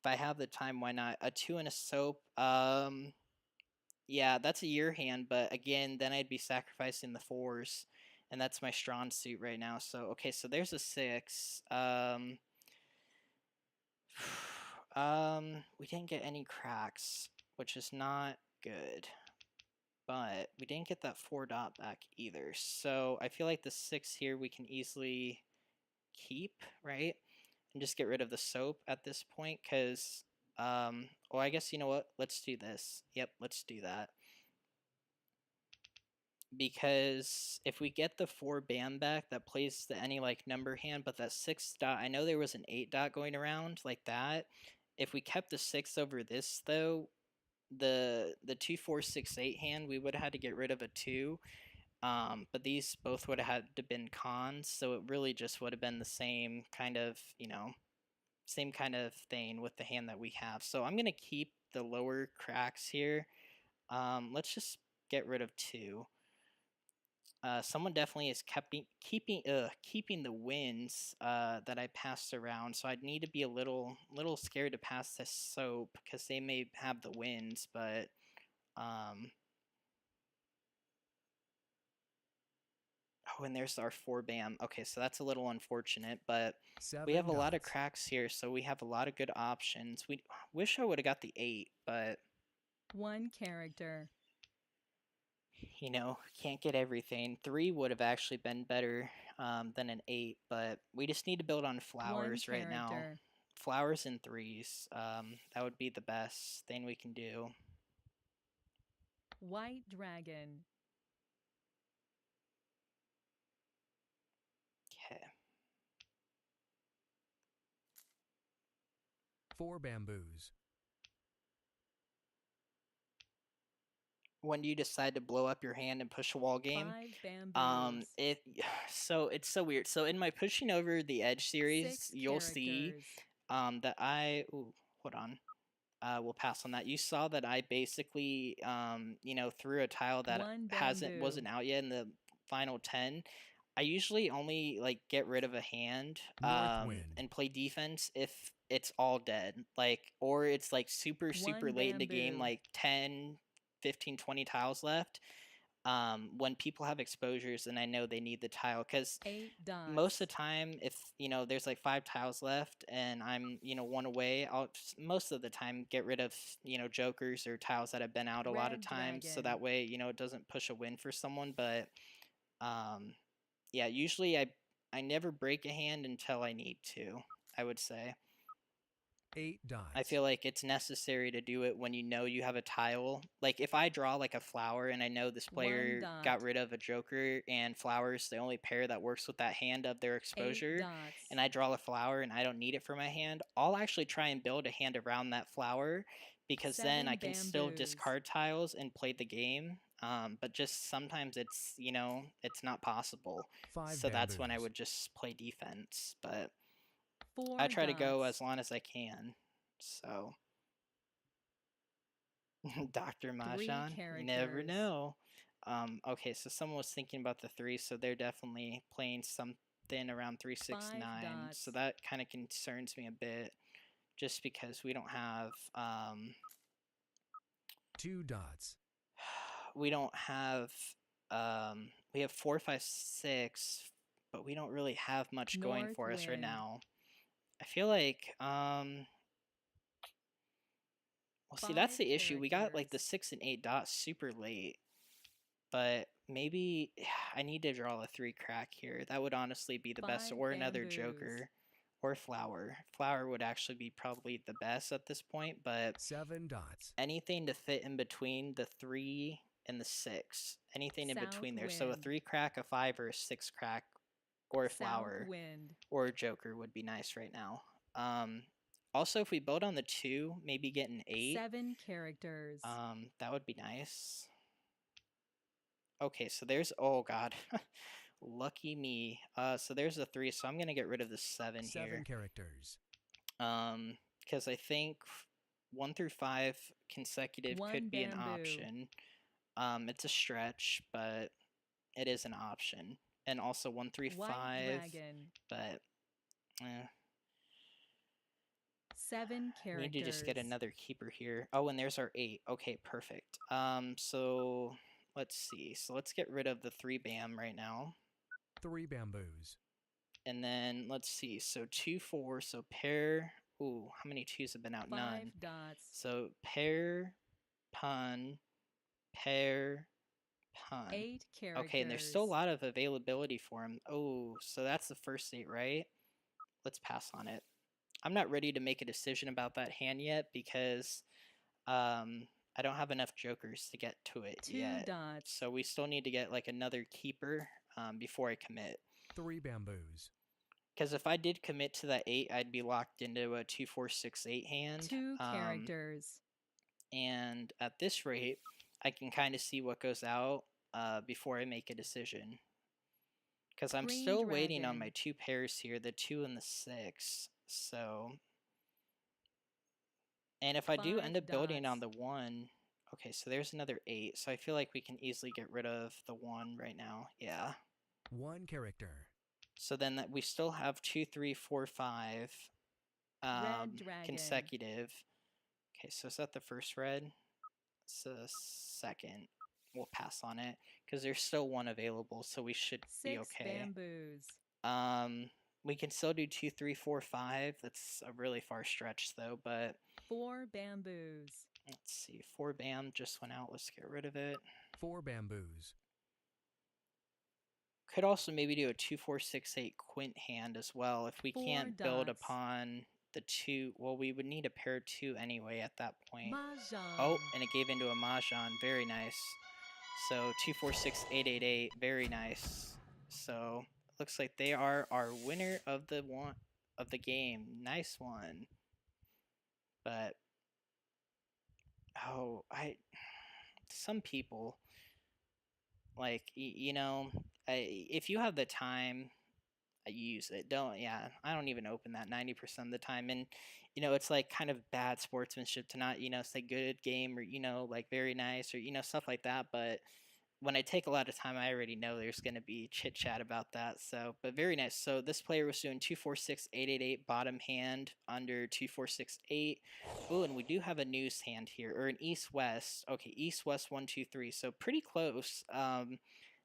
if I have the time, why not? A 2 and a soap. Yeah, that's a year hand. But again, then I'd be sacrificing the fours, and that's my strong suit right now. So okay, so there's a 6. We didn't get any cracks, which is not good. But we didn't get that 4 dot back either. So I feel like the 6 here we can easily keep, right? And just get rid of the soap at this point because, I guess you know what? Let's do this. Yep, let's do that. Because if we get the 4 bam back, that plays the any like number hand, but that 6 dot, I know there was an 8 dot going around like that. If we kept the 6 over this though, the 2 4 6 8 hand, we would have had to get rid of a 2. But these both would have had to been cons, so it really just would have been the same kind of, same kind of thing with the hand that we have. So I'm gonna keep the lower cracks here. Let's just get rid of 2. Someone definitely is keeping the wins that I passed around, so I'd need to be a little scared to pass this soap because they may have the wins, but oh, and there's our 4 bam. Okay, so that's a little unfortunate, but we have a lot of cracks here, so we have a lot of good options. We wish I would have got the 8, but 1 character. Can't get everything. 3 would have actually been better than an 8, but we just need to build on flowers right now. Flowers and 3s. That would be the best thing we can do. White dragon. Okay. 4 bamboos. When do you decide to blow up your hand and push a wall game? 5 bamboos. It's so weird. So in my pushing over the edge series, 6 you'll see that hold on. We'll pass on that. You saw that I basically threw a tile that wasn't out yet in the final 10. I usually only like get rid of a hand North wind. and play defense if it's all dead. Like or it's like super One late in the game, bamboo. like 10, 15, 20 tiles left. When people have exposures and I know they need the tile, because 8 most of dots. the time if there's like 5 tiles left and I'm one away, I'll most of the time get rid of jokers or tiles that have been out a lot of Red times, so dragon. that way it doesn't push a win for someone. But um yeah, usually I never break a hand until I need to, I would say. 8 I dots. feel like it's necessary to do it when you have a tile. Like if I draw like a flower and I know this 1 player dot. got rid of a joker and flowers the only pair that works with that hand of their 8 exposure, dots. and I draw a flower and I don't need it for my hand, I'll actually try and build a hand around that flower, because then 7 I can still bamboos. discard tiles and play the game. But just sometimes it's not possible. 5 So that's when I bamboos. would just play defense. But 4 I try to go dots. as long as I can. So Dr. 3 Mahjong, you never characters. know. Okay, so someone was thinking about the 3, so they're definitely playing something around 369. 5 dots. So that kind of concerns me a bit, just because we don't have 2 dots. we don't have we have 4, 5, 6, but we don't really have much going North for us right wind. now. I feel like well, see, that's 5 the issue. We got like the characters. 6 and 8 dots super late, but maybe I need to draw a 3 crack here. That would honestly be the best, 5 or another bamboos. joker or flower. Flower would actually be probably the best at this point, but 7 dots. anything to fit in between the 3 and the 6. Anything in South between there. So a wind. 3 crack, a 5, or a 6 crack, or a South flower, wind. or a joker would be nice right now. Also, if we build on the 2, maybe get an 8. 7 characters. That would be nice. Okay, so there's, oh god, lucky me. So there's a 3, so I'm gonna get rid of the 7 7 here. characters. Because I think 1 through 5 consecutive 1 could be an bamboo. option. It's a stretch, but it is an option. And also 1, 3, White 5, dragon. but 7 I characters. need to just get another keeper here. Oh, and there's our 8. Okay, perfect. So let's see. So let's get rid of the 3 bam right now. 3 bamboos. And then let's see. So 2, 4. So pair. Ooh, how many 2s have been out? 5 None. dots. So pair, pun, pair, pun. 8 characters. Okay, and there's still a lot of availability for him. Oh, so that's the first 8, right? Let's pass on it. I'm not ready to make a decision about that hand yet, because I don't have enough jokers to get to it 2 yet. dots. So we still need to get like another keeper before I commit. 3 bamboos. Because if I did commit to that 8, I'd be locked into a 2, 4, 6, 8 hand. 2 characters. And at this rate, I can kind of see what goes out before I make a decision. Because I'm Green still waiting on dragon. my 2 pairs here, the 2 and the 6. So, and if I do 5 end up building on dots. the 1, okay, so there's another 8. So I feel like we can easily get rid of the 1 right now. Yeah. 1 character. So then that we still have 2, 3, 4, 5 Red dragon. consecutive. Okay, so is that the first red? It's the second. We'll pass on it because there's still 1 available, so we should 6 be okay. bamboos. We can still do 2, 3, 4, 5. That's a really far stretch though, but 4 bamboos. let's see. 4 bam just went out. Let's get rid of it. 4 bamboos. Could also maybe do a 2, 4, 6, 8 quint hand as well if we 4 can't build dots. upon the 2. Well, we would need a pair 2 anyway at that point. Mahjong. Oh, and it gave into a Mahjong. Very nice. So 2, 4, 6, 8, 8, 8. Very nice. So looks like they are our winner of the game. Nice one. But oh, some people like if you have the time, use it. I don't even open that 90% of the time. And it's like kind of bad sportsmanship to not say good game or like very nice or stuff like that. But when I take a lot of time, I already know there's going to be chit chat about that. So, but very nice. So this player was doing 2-4-6, 8-8-8 bottom hand under 2-4-6-8. Oh, and we do have a news hand here, or an east-west. Okay, east-west 1-2-3. So pretty close.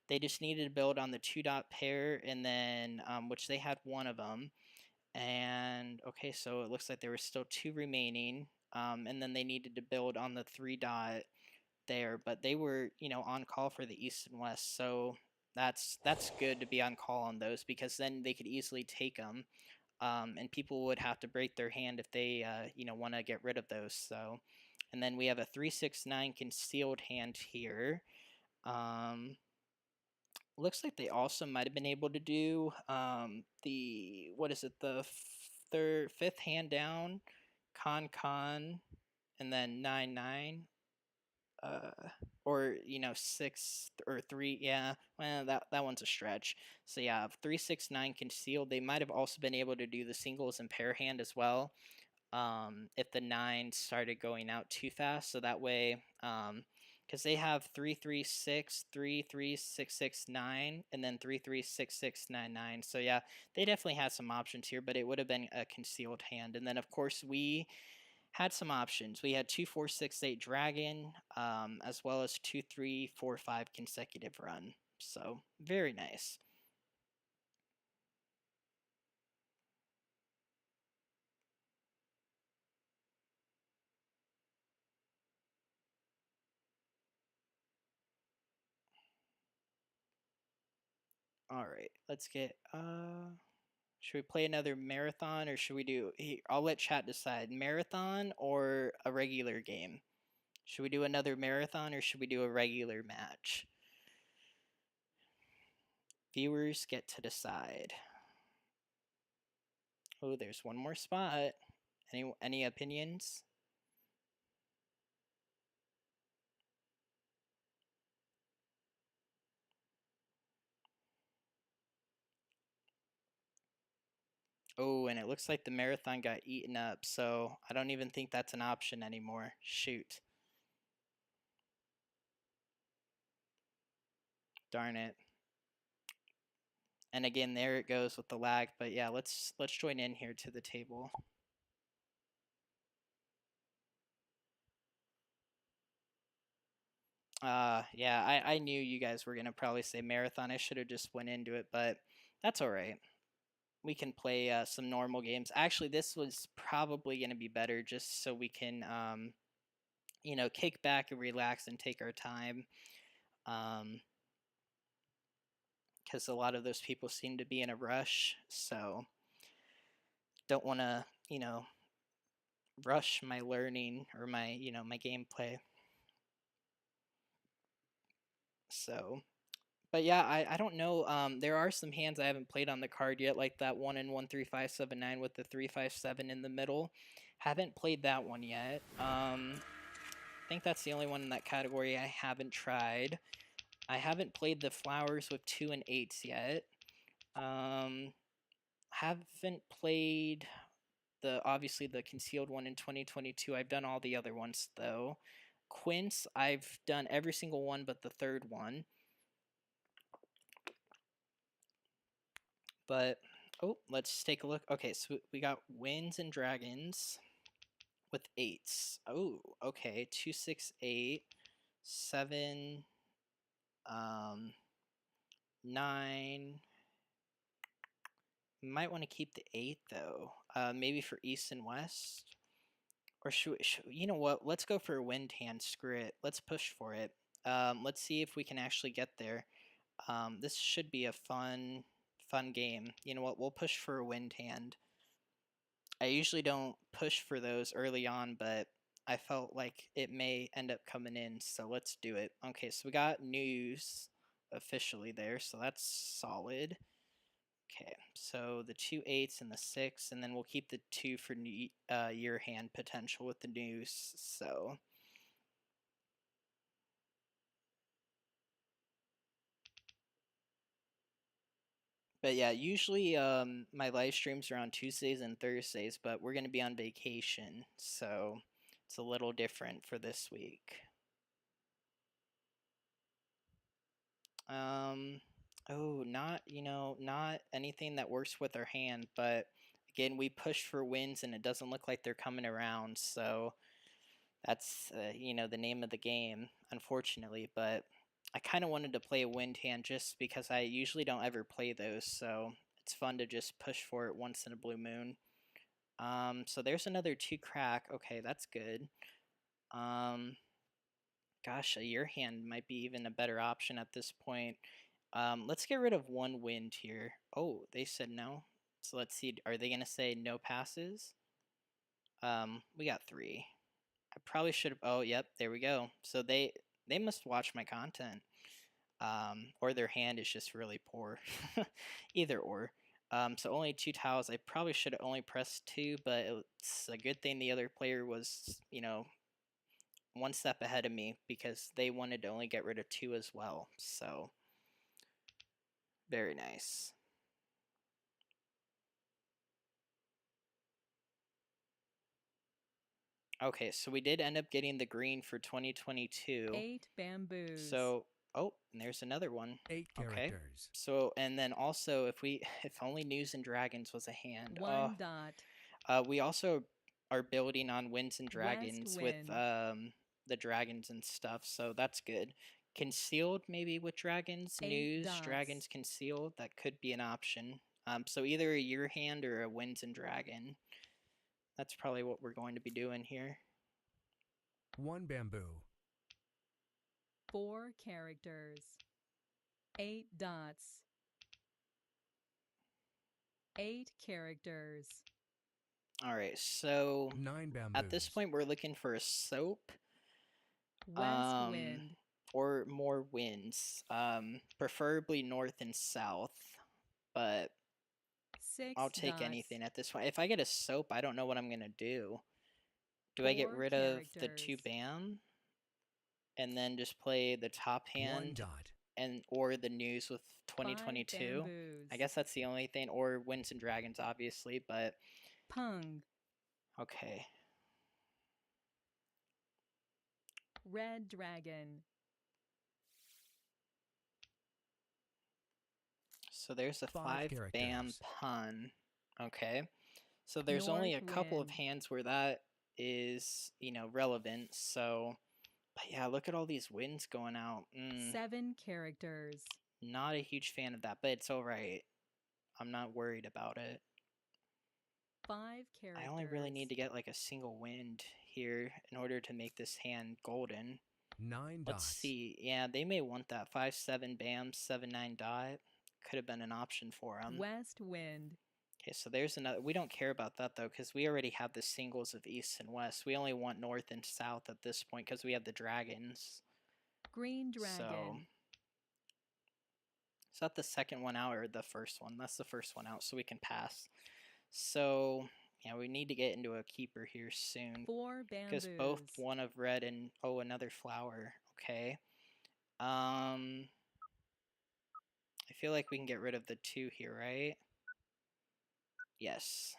They just needed to build on the 2-dot pair, and then which they had one of them. And okay, so it looks like there were still 2 remaining. And then they needed to build on the 3-dot there, but they were, you know, on call for the east and west, so that's good to be on call on those, because then they could easily take them, and people would have to break their hand if they you know, want to get rid of those. So, and then we have a 3-6-9 concealed hand here. Looks like they also might have been able to do the, what is it, the fifth hand down, con, and then 9-9. Or, you know, 6 or 3. Yeah, well, that one's a stretch. So yeah, 3-6-9 concealed. They might have also been able to do the singles and pair hand as well, if the 9 started going out too fast. So that way, because they have 3-3-6, 3-3-6-6-9, and then 3-3-6-6-9-9. So yeah, they definitely had some options here, but it would have been a concealed hand. And then of course we had some options. We had 2-4-6-8 dragon, as well as 2-3-4-5 consecutive run. So very nice. All right, let's get. Should we play another marathon, or should we do? I'll let chat decide. Marathon or a regular game? Should we do another marathon, or should we do a regular match? Viewers get to decide. Oh, there's one more spot. Any opinions? Oh, and it looks like the marathon got eaten up, so I don't even think that's an option anymore. Shoot. Darn it. And again, there it goes with the lag, but yeah, let's join in here to the table. Yeah, I knew you guys were gonna probably say marathon. I should have just went into it, but that's all right. We can play some normal games. Actually, this was probably gonna be better, just so we can, you know, kick back and relax and take our time. Because a lot of those people seem to be in a rush, so don't want to, you know, rush my learning or my, you know, my gameplay. So, but yeah, I don't know. There are some hands I haven't played on the card yet, like that 1-in-1-3-5-7-9 with the 3-5-7 in the middle. Haven't played that one yet. I think that's the only one in that category I haven't tried. I haven't played the flowers with 2 and 8s yet. Haven't played obviously the concealed one in 2022. I've done all the other ones though. Quince, I've done every single one but the third one. But oh, let's take a look. Okay, so we got winds and dragons with 8s. Oh, okay. 2, 6, 8, 7, 9. Might want to keep the 8 though. Maybe for east and west. Or should you know what? Let's go for a wind hand. Screw it. Let's push for it. Let's see if we can actually get there. This should be a fun game. You know what? We'll push for a wind hand. I usually don't push for those early on, but I felt like it may end up coming in, so let's do it. Okay, so we got news officially there, so that's solid. Okay, so the 2 8s and the 6, and then we'll keep the 2 for your hand potential with the news. So, but yeah, usually my live streams are on Tuesdays and Thursdays, but we're gonna be on vacation, so it's a little different for this week. Oh, not, not anything that works with our hand, but again, we push for wins and it doesn't look like they're coming around, so that's, the name of the game, unfortunately, but I kind of wanted to play a wind hand just because I usually don't ever play those, so it's fun to just push for it once in a blue moon. So there's another 2 crack. Okay, that's good. Gosh, your hand might be even a better option at this point. Let's get rid of 1 wind here. Oh, they said no. So let's see. Are they gonna say no passes? We got 3. I probably should have. Oh, yep. There we go. So they must watch my content. Or their hand is just really poor. Either or. So only 2 tiles. I probably should have only pressed 2, but it's a good thing the other player was, 1 step ahead of me because they wanted to only get rid of 2 as well. So very nice. Okay, so we did end up getting the green for 2022. 8 bamboos. So, oh, and there's another one. 8 Okay. characters. So, and then also if only News and Dragons was a hand. 1 dot. We also are building on Winds and Dragons with wind. the dragons and stuff, so that's good. Concealed maybe with dragons, 8 News, dots. Dragons concealed, that could be an option. So either a your hand or a Winds and Dragon. That's probably what we're going to be doing here. 1 bamboo. 4 characters. 8 dots. 8 characters. All right, so 9 bamboos. at this point we're looking for a soap. West wind. Or more winds. Preferably north and south, but 6 I'll take dots. anything at this point. If I get a soap, I don't know what I'm gonna do. Do I get 4 rid of the 2 characters. bam and then just play the top 1 hand dot. or the News with 5 2022? bamboos. I guess that's the only thing, or Winds and Dragons, obviously, but Pung. okay. Red dragon. So there's a 5 5 bam characters. pun. Okay. So there's only a North couple of wind. hands where that is, relevant. So, but yeah, look at all these winds going out. 7 characters. Not a huge fan of that, but it's all right. I'm not worried about it. 5 characters. I only really need to get like a single wind here in order to make this hand golden. 9 dots. Let's see. Yeah, they may want that 5-7 bam 7-9 dot. Could have been an option for them. West wind. Okay, so there's another. We don't care about that though because we already have the singles of east and west. We only want north and south at this point because we have the dragons. Green dragon. So, is that the second one out or the first one? That's the first one out, so we can pass. So, yeah, we need to get into a keeper here soon. 4 bamboos. Because both one of red and, oh, another flower. Okay. I feel like we can get rid of the 2 here, right? Yes.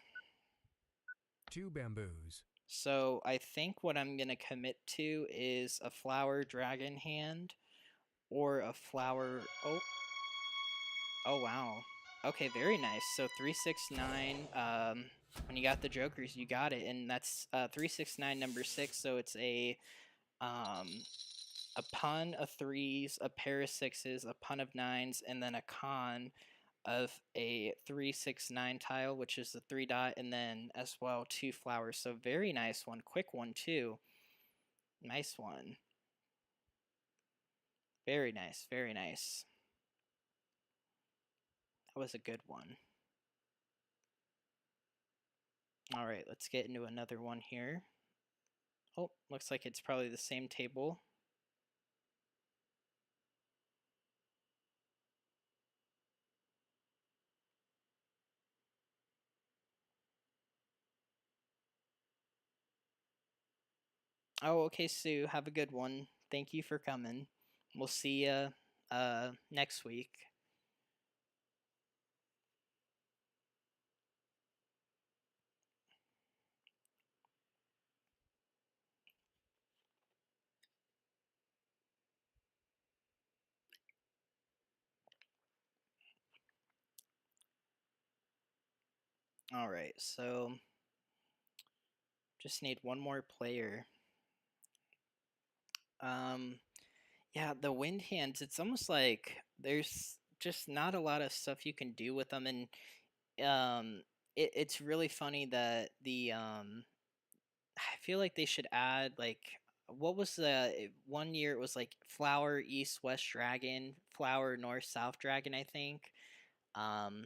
2 bamboos. So I think what I'm going to commit to is a flower dragon hand or a flower... Oh, wow. Okay, very nice. So 369, when you got the jokers, you got it. And that's 369 number 6, so it's a pun of 3s, a pair of 6s, a pun of 9s, and then a con of a 369 tile, which is the 3 dot, and then as well 2 flowers. So very nice one, quick one too. Nice one. Very nice, very nice. That was a good one. All right, let's get into another one here. Oh, looks like it's probably the same table. Oh, okay, Sue. Have a good one. Thank you for coming. We'll see you next week. All right, so just need one more player. Yeah, the wind hands, it's almost like there's just not a lot of stuff you can do with them, and it's really funny that I feel like they should add like what was the one year it was like flower east west dragon, flower north south dragon, I think.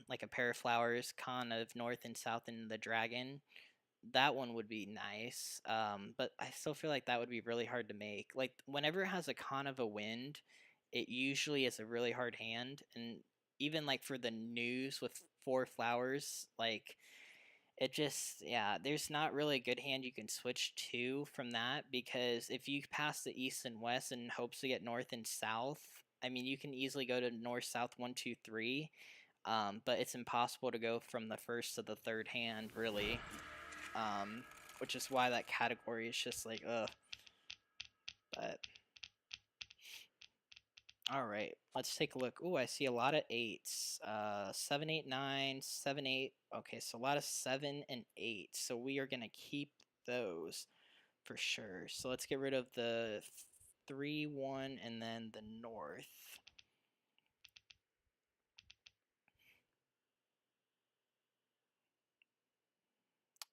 Like a pair of flowers, con of north and south in the dragon. That one would be nice. But I still feel like that would be really hard to make. Like whenever it has a con of a wind, it usually is a really hard hand. And even like for the news with four flowers, like it just, yeah, there's not really a good hand you can switch to from that, because if you pass the east and west in hopes to get north and south, I mean, you can easily go to north, south, one, two, three, but it's impossible to go from the first to the third hand, really, which is why that category is just like, ugh. But, all right, let's take a look. Oh, I see a lot of eights. 7, 8, 9, 7, 8. Okay, so a lot of 7 and 8. So we are going to keep those for sure. So let's get rid of the 3, 1, and then the north.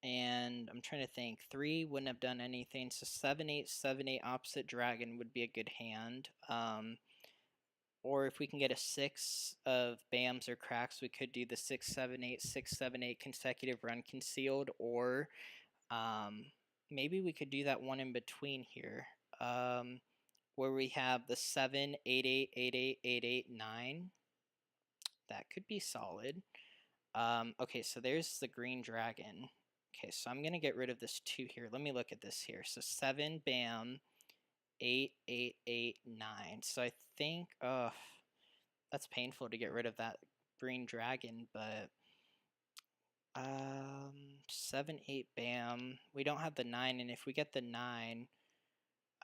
And I'm trying to think. 3 wouldn't have done anything. So 7, 8, 7, 8 opposite dragon would be a good hand. Or if we can get a 6 of bams or cracks, we could do the 6, 7, 8, 6, 7, 8 consecutive run concealed. Or maybe we could do that one in between here, where we have the 7, 8, 8, 8, 8, 8, 8, 9. That could be solid. Okay, so there's the green dragon. Okay, so I'm going to get rid of this 2 here. Let me look at this here. So 7, bam, 8, 8, 8, 9. So I think, that's painful to get rid of that green dragon, but 7, 8, bam. We don't have the 9, and if we get the 9,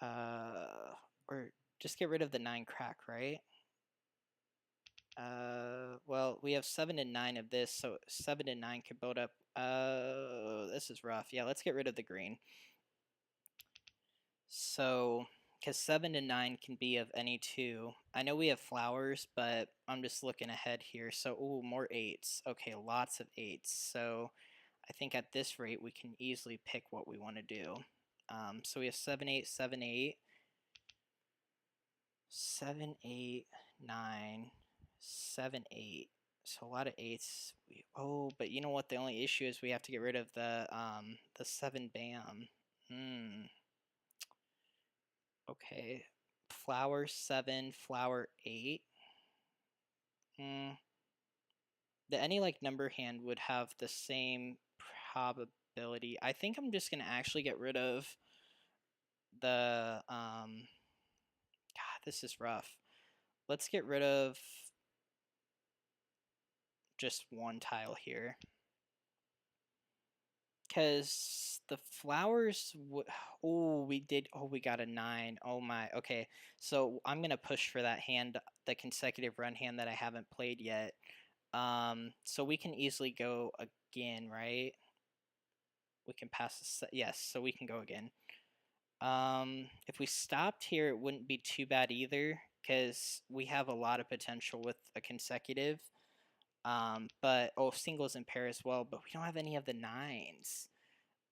or just get rid of the 9 crack, right? Well, we have 7 and 9 of this, so 7 and 9 could build up. This is rough. Yeah, let's get rid of the green. So, because 7 and 9 can be of any two. I know we have flowers, but I'm just looking ahead here. So, ooh, more 8s. Okay, lots of 8s. So, I think at this rate, we can easily pick what we want to do. So we have 7, 8, 7, 8. 7, 8, 9, 7, 8. So a lot of 8s. Oh, but you know what? The only issue is we have to get rid of the 7 bam. Okay. Flower 7, flower 8. Any like number hand would have the same probability. I think I'm just gonna actually get rid of the God, this is rough. Let's get rid of just one tile here, because the flowers oh, we did. Oh, we got a 9. Oh my. Okay, so I'm gonna push for that hand, the consecutive run hand that I haven't played yet. So we can easily go again, right? We can pass this. Yes, so we can go again. If we stopped here, it wouldn't be too bad either, because we have a lot of potential with a consecutive. But singles and pair as well, but we don't have any of the 9s.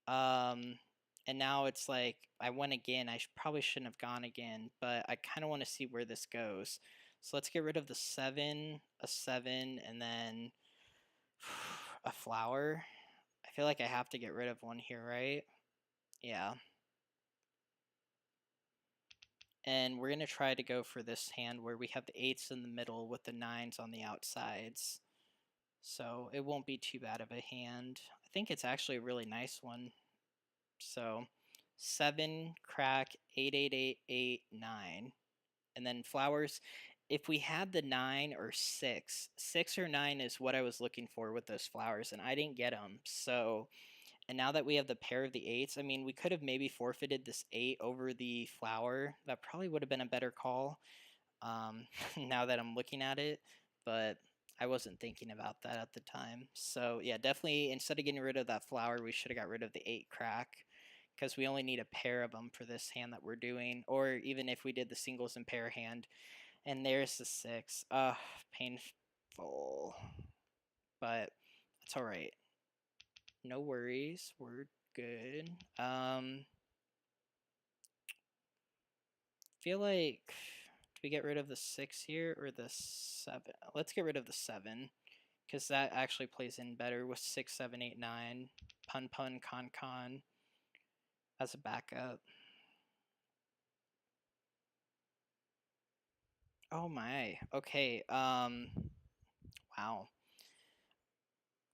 And now it's like I went again. I probably shouldn't have gone again, but I kind of want to see where this goes. So let's get rid of the 7, a 7, and then a flower. I feel like I have to get rid of one here, right? Yeah. And we're going to try to go for this hand where we have the 8s in the middle with the 9s on the outsides. So it won't be too bad of a hand. I think it's actually a really nice one. So 7, crack, 8, 8, 8, 8, 9. And then flowers, if we had the 9 or 6, 6 or 9 is what I was looking for with those flowers, and I didn't get them. So, and now that we have the pair of the 8s, I mean, we could have maybe forfeited this 8 over the flower. That probably would have been a better call, now that I'm looking at it. But I wasn't thinking about that at the time. So yeah, definitely instead of getting rid of that flower, we should have got rid of the 8 crack, because we only need a pair of them for this hand that we're doing, or even if we did the singles and pair hand. And there's the 6. Painful, but it's all right. No worries, we're good. Feel like, do we get rid of the 6 here or the 7? Let's get rid of the 7, because that actually plays in better with 6, 7, 8, 9. Pun pun con con as a backup. Oh my. Okay. Wow.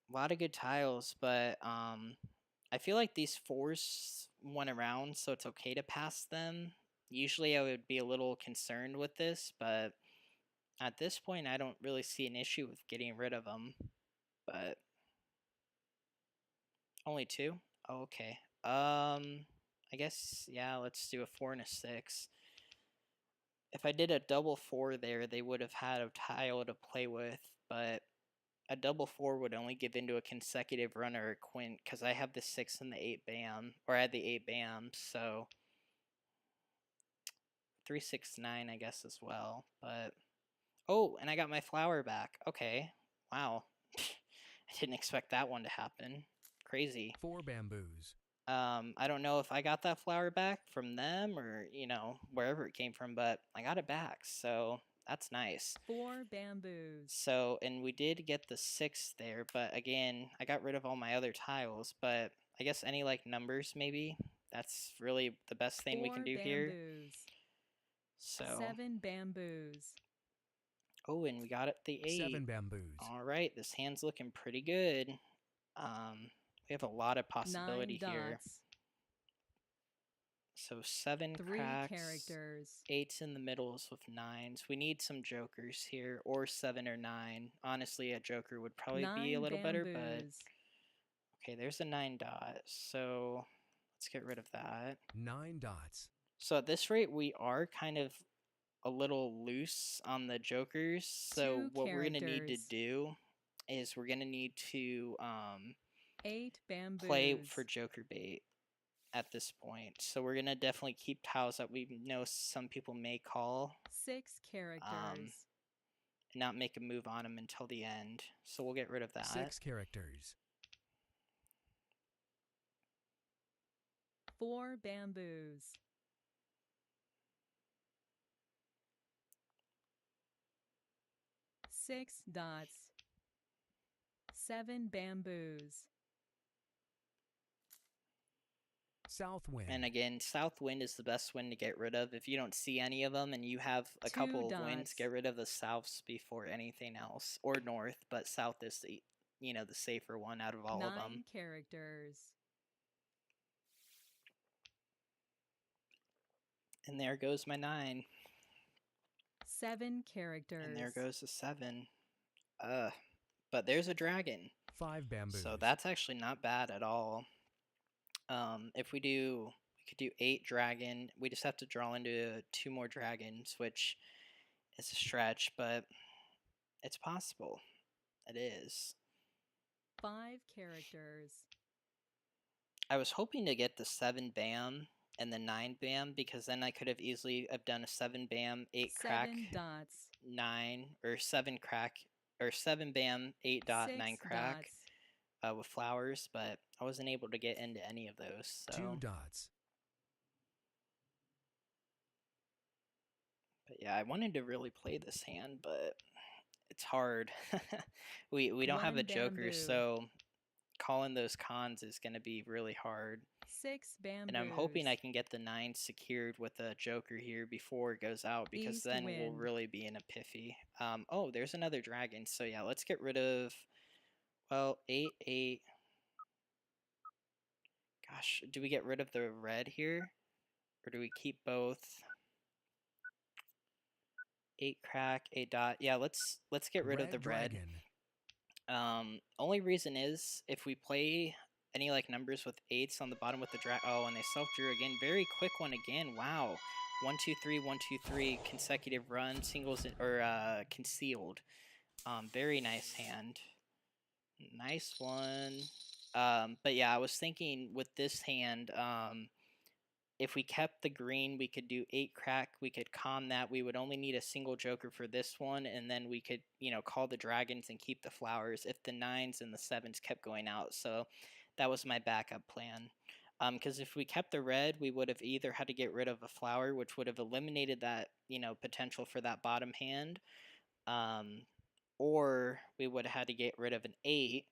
A lot of good tiles, but I feel like these 4s went around, so it's okay to pass them. Usually I would be a little concerned with this, but at this point I don't really see an issue with getting rid of them. But only 2? Oh, okay. I guess, yeah, let's do a 4 and a 6. If I did a double 4 there, they would have had a tile to play with, but a double 4 would only give into a consecutive run or a quint, because I have the 6 and the 8 bam, or I had the 8 bam, so 3, 6, 9 I guess as well. But oh, and I got my flower back. Okay, wow. I didn't expect that one to happen. Crazy. 4 bamboos. I don't know if I got that flower back from them or, wherever it came from, but I got it back, so that's nice. 4 bamboos. So, and we did get the 6 there, but again, I got rid of all my other tiles, but I guess any, numbers maybe? That's really the best thing we can do here. So 7 bamboos. Oh, and we got it the 8. 7 bamboos. All right, this hand's looking pretty good. We have a lot of possibility 9 here. dots. So 7 3 cracks, characters. 8s in the middles with 9s. We need some jokers here, or 7 or 9. Honestly, a joker would probably be a little better, but okay, there's a 9 dot. So let's get rid of that. 9 dots. So at this rate, we are kind of a little loose on the jokers. So what we're gonna need to do is we're gonna need to 8 bamboos. play for joker bait at this point. So we're gonna definitely keep tiles that we know some people may call. 6 characters. And not make a move on them until the end. So we'll get rid of that. 6 characters. 4 bamboos. 6 dots. 7 bamboos. South wind. And again, south wind is the best wind to get rid of. If you don't see any of them and you have a 2 couple of dots. winds, get rid of the souths before anything else. Or north, but south is the safer one out of all of them. 9 characters. And there goes my 9. 7 characters. And there goes the 7. But there's a dragon. 5 bamboos. So that's actually not bad at all. If we could do 8 dragon. We just have to draw into 2 more dragons, which is a stretch, but it's possible. It is. 5 characters. I was hoping to get the 7 bam and the 9 bam, because then I could have easily have done a 7 bam, 8 crack, 7 dots. 9, or 7 crack, or 7 bam, 8 dot, 6 9 crack. dots. With flowers, but I wasn't able to get into any of those. So. 2 dots. But yeah, I wanted to really play this hand, but it's hard. we don't have a 1 joker, bamboo. so calling those cons is going to be really hard. 6 bamboos. And I'm hoping I can get the 9 secured with a joker here before it goes out, because East then we'll wind. really be in a piffy. Oh, there's another dragon. So yeah, let's get rid of, well, 8, 8. Gosh, do we get rid of the red here? Or do we keep both? 8 crack, 8 dot. Yeah, let's get rid of the red. Dragon. Only reason is if we play any numbers with 8s on the bottom with the drag. Oh, and they self-drew again. Very quick one again. Wow. 1, 2, 3, 1, 2, 3 consecutive run, singles or concealed. Very nice hand. Nice one. But yeah, I was thinking with this hand, if we kept the green, we could do 8 crack. We could con that. We would only need a single joker for this one, and then we could, call the dragons and keep the flowers if the 9s and the 7s kept going out. So that was my backup plan. Because if we kept the red, we would have either had to get rid of a flower, which would have eliminated that, potential for that bottom hand, or we would have had to get rid of an 8,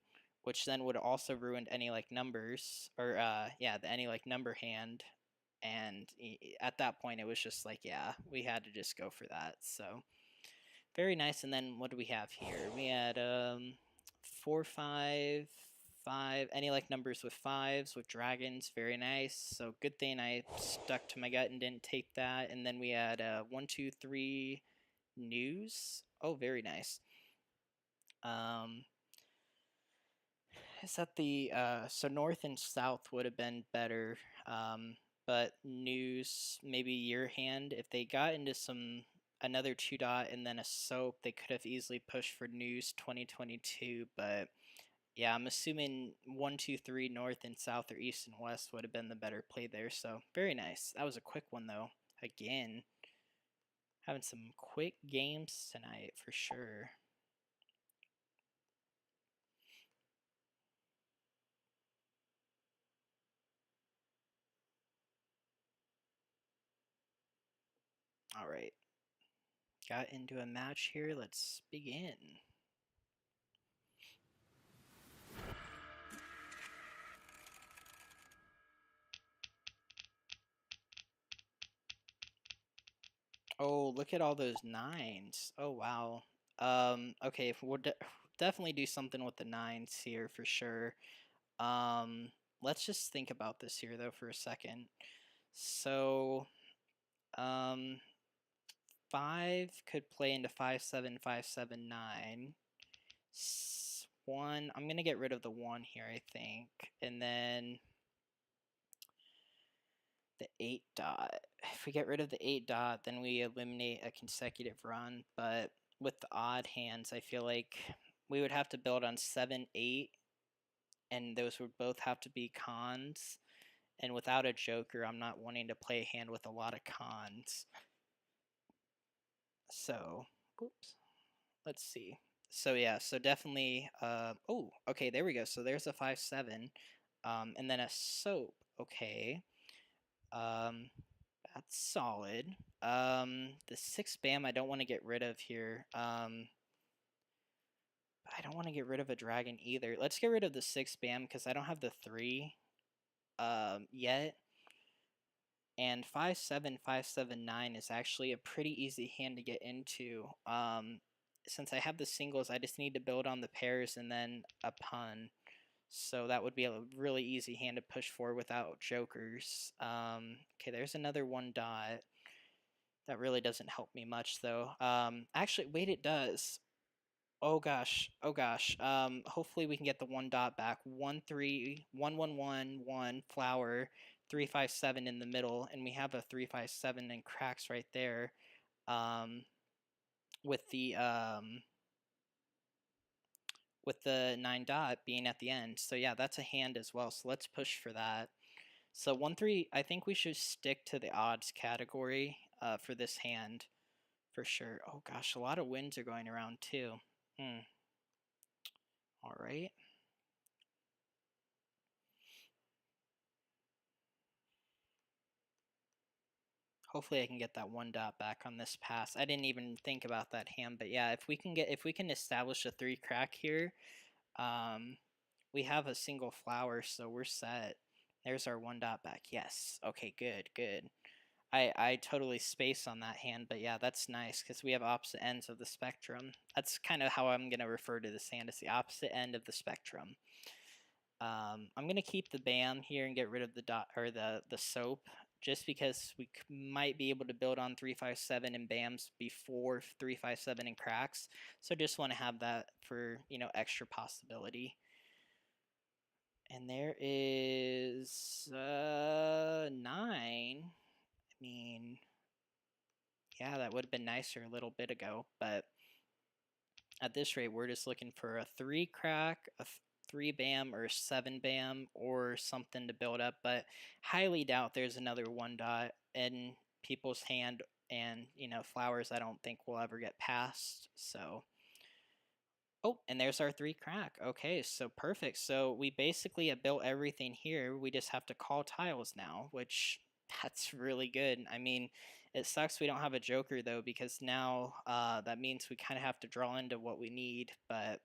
which then would also ruined any like numbers, or the any like number hand. And at that point, it was just like, yeah, we had to just go for that. So very nice. And then what do we have here? We had 4, 5, 5, any like numbers with 5s with dragons. Very nice. So good thing I stuck to my gut and didn't take that. And then we had 1, 2, 3 news. Oh, very nice. Is that the so north and south would have been better, but news, maybe your hand, if they got into another 2 dot and then a soap, they could have easily pushed for news 2022. But yeah, I'm assuming 1, 2, 3 north and south or east and west would have been the better play there. So very nice. That was a quick one though. Again, having some quick games tonight for sure. All right. Got into a match here. Let's begin. Oh, look at all those 9s. Oh, wow. Okay, we'll definitely do something with the 9s here for sure. Let's just think about this here though for a second. So, 5 could play into 5, 7, 5, 7, 9. 1, I'm gonna get rid of the 1 here, I think, and then the 8 dot. If we get rid of the 8 dot, then we eliminate a consecutive run. But with the odd hands, I feel like we would have to build on 7, 8, and those would both have to be cons. And without a joker, I'm not wanting to play a hand with a lot of cons. So, oops. Let's see. So yeah, so definitely. Oh, okay, there we go. So there's a 5, 7, and then a soap. Okay. That's solid. The 6 bam I don't want to get rid of here. I don't want to get rid of a dragon either. Let's get rid of the 6 bam because I don't have the 3 yet. And 5, 7, 5, 7, 9 is actually a pretty easy hand to get into. Since I have the singles, I just need to build on the pairs and then a pun. So that would be a really easy hand to push for without jokers. Okay, there's another 1 dot. That really doesn't help me much though. Actually, wait, it does. Oh gosh, oh gosh. Hopefully we can get the 1 dot back. 1, 3, 1, 1, 1, 1, flower, 3, 5, 7 in the middle, and we have a 3, 5, 7 and cracks right there. With the 9 dot being at the end. So yeah, that's a hand as well. So let's push for that. So 1, 3, I think we should stick to the odds category for this hand for sure. Oh gosh, a lot of wins are going around too. All right. Hopefully I can get that 1 dot back on this pass. I didn't even think about that hand, but yeah, if we can establish a 3 crack here, we have a single flower, so we're set. There's our 1 dot back. Yes. Okay, good, good. I totally spaced on that hand, but yeah, that's nice because we have opposite ends of the spectrum. That's kind of how I'm gonna refer to this hand as the opposite end of the spectrum. I'm gonna keep the bam here and get rid of the dot or the soap, just because we might be able to build on 3, 5, 7 and bams before 3, 5, 7 and cracks. So just want to have that for extra possibility. And there is 9. I mean, yeah, that would have been nicer a little bit ago, but at this rate, we're just looking for a 3 crack, a 3 bam, or a 7 bam, or something to build up. But highly doubt there's another 1 dot in people's hand, and flowers I don't think will ever get past. So oh, and there's our 3 crack. Okay, so perfect. So we basically have built everything here. We just have to call tiles now, which that's really good. I mean, it sucks we don't have a joker though, because now that means we kind of have to draw into what we need. But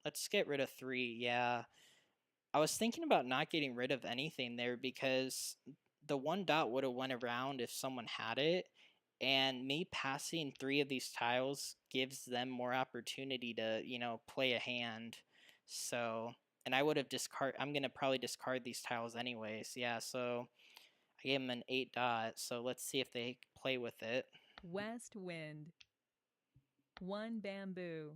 let's get rid of 3. Yeah, I was thinking about not getting rid of anything there because the 1 dot would have went around if someone had it, and me passing 3 of these tiles gives them more opportunity to play a hand. So, and I would have I'm gonna probably discard these tiles anyways. Yeah, so I gave them an 8 dot, so let's see if they play with it. West wind. 1 bamboo.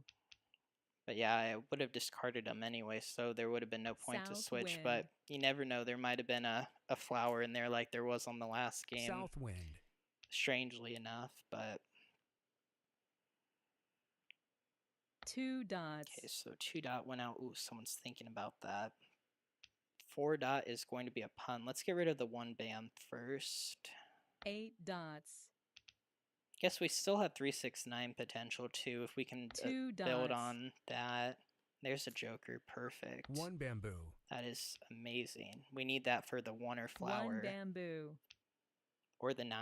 But yeah, I would have discarded them anyway, so there would have been no point to South switch. wind. But you never know, there might have been a flower in there like there was on the last game. South wind. Strangely enough, but 2 dots. okay, so 2 dot went out. Ooh, someone's thinking about that. 4 dot is going to be a pun. Let's get rid of the 1 bam first. 8 dots. Guess we still have 369 potential too if we can 2 dots. build on that. There's a joker. Perfect. 1 bamboo. That is amazing. We need that for the 1 or flower. 1 bamboo. Or the 9,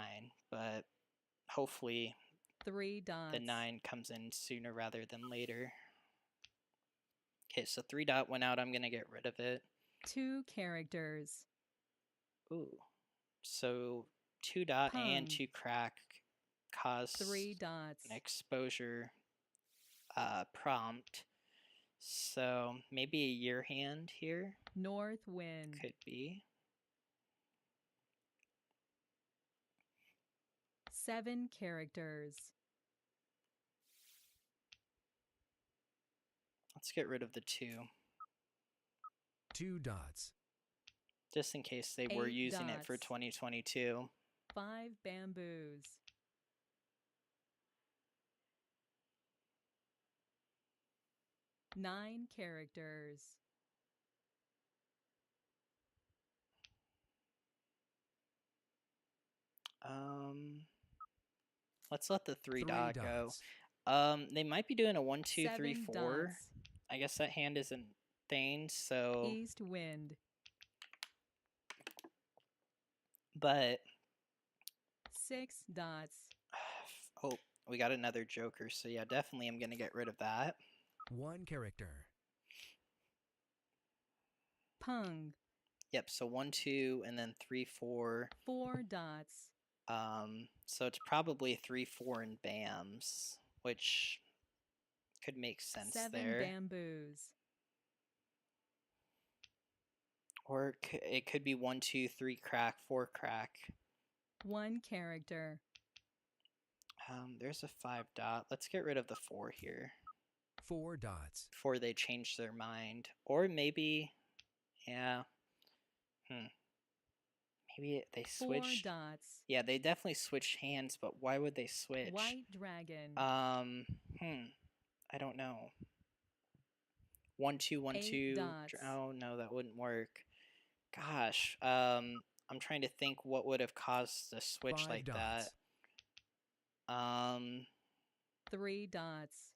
but hopefully 3 dots. the 9 comes in sooner rather than later. Okay, so 3 dot went out. I'm going to get rid of it. 2 characters. Ooh. So 2 dot Pung. and 2 crack cause 3 dots. an exposure prompt. So maybe a year hand here. North wind. Could be. 7 characters. Let's get rid of the 2. 2 dots. Just in case they were 8 using it for dots. 2022. 5 bamboos. 9 characters. Let's let the 3 3 dot go. dots. They might be doing a 1, 2, 3, 7 4. dots. I guess that hand isn't thing, so. East wind. But 6 dots. oh, we got another joker, so yeah, definitely I'm gonna get rid of that. 1 character. Pung. Yep, so 1, 2, and then 3, 4. 4 dots. So it's probably 3, 4, and bams, which could make sense 7 there. bamboos. Or it could be 1, 2, 3 crack, 4 crack. 1 character. There's a 5 dot. Let's get rid of the 4 here 4 dots. before they change their mind. Or maybe, yeah. Maybe they 4 switched. dots. Yeah, they definitely switched hands, but why would they switch? White dragon. I don't know. 1, 2, 1, 8 2. dots. Oh no, that wouldn't work. Gosh, I'm trying to think what would have caused a switch 5 like dots. that. 3 dots.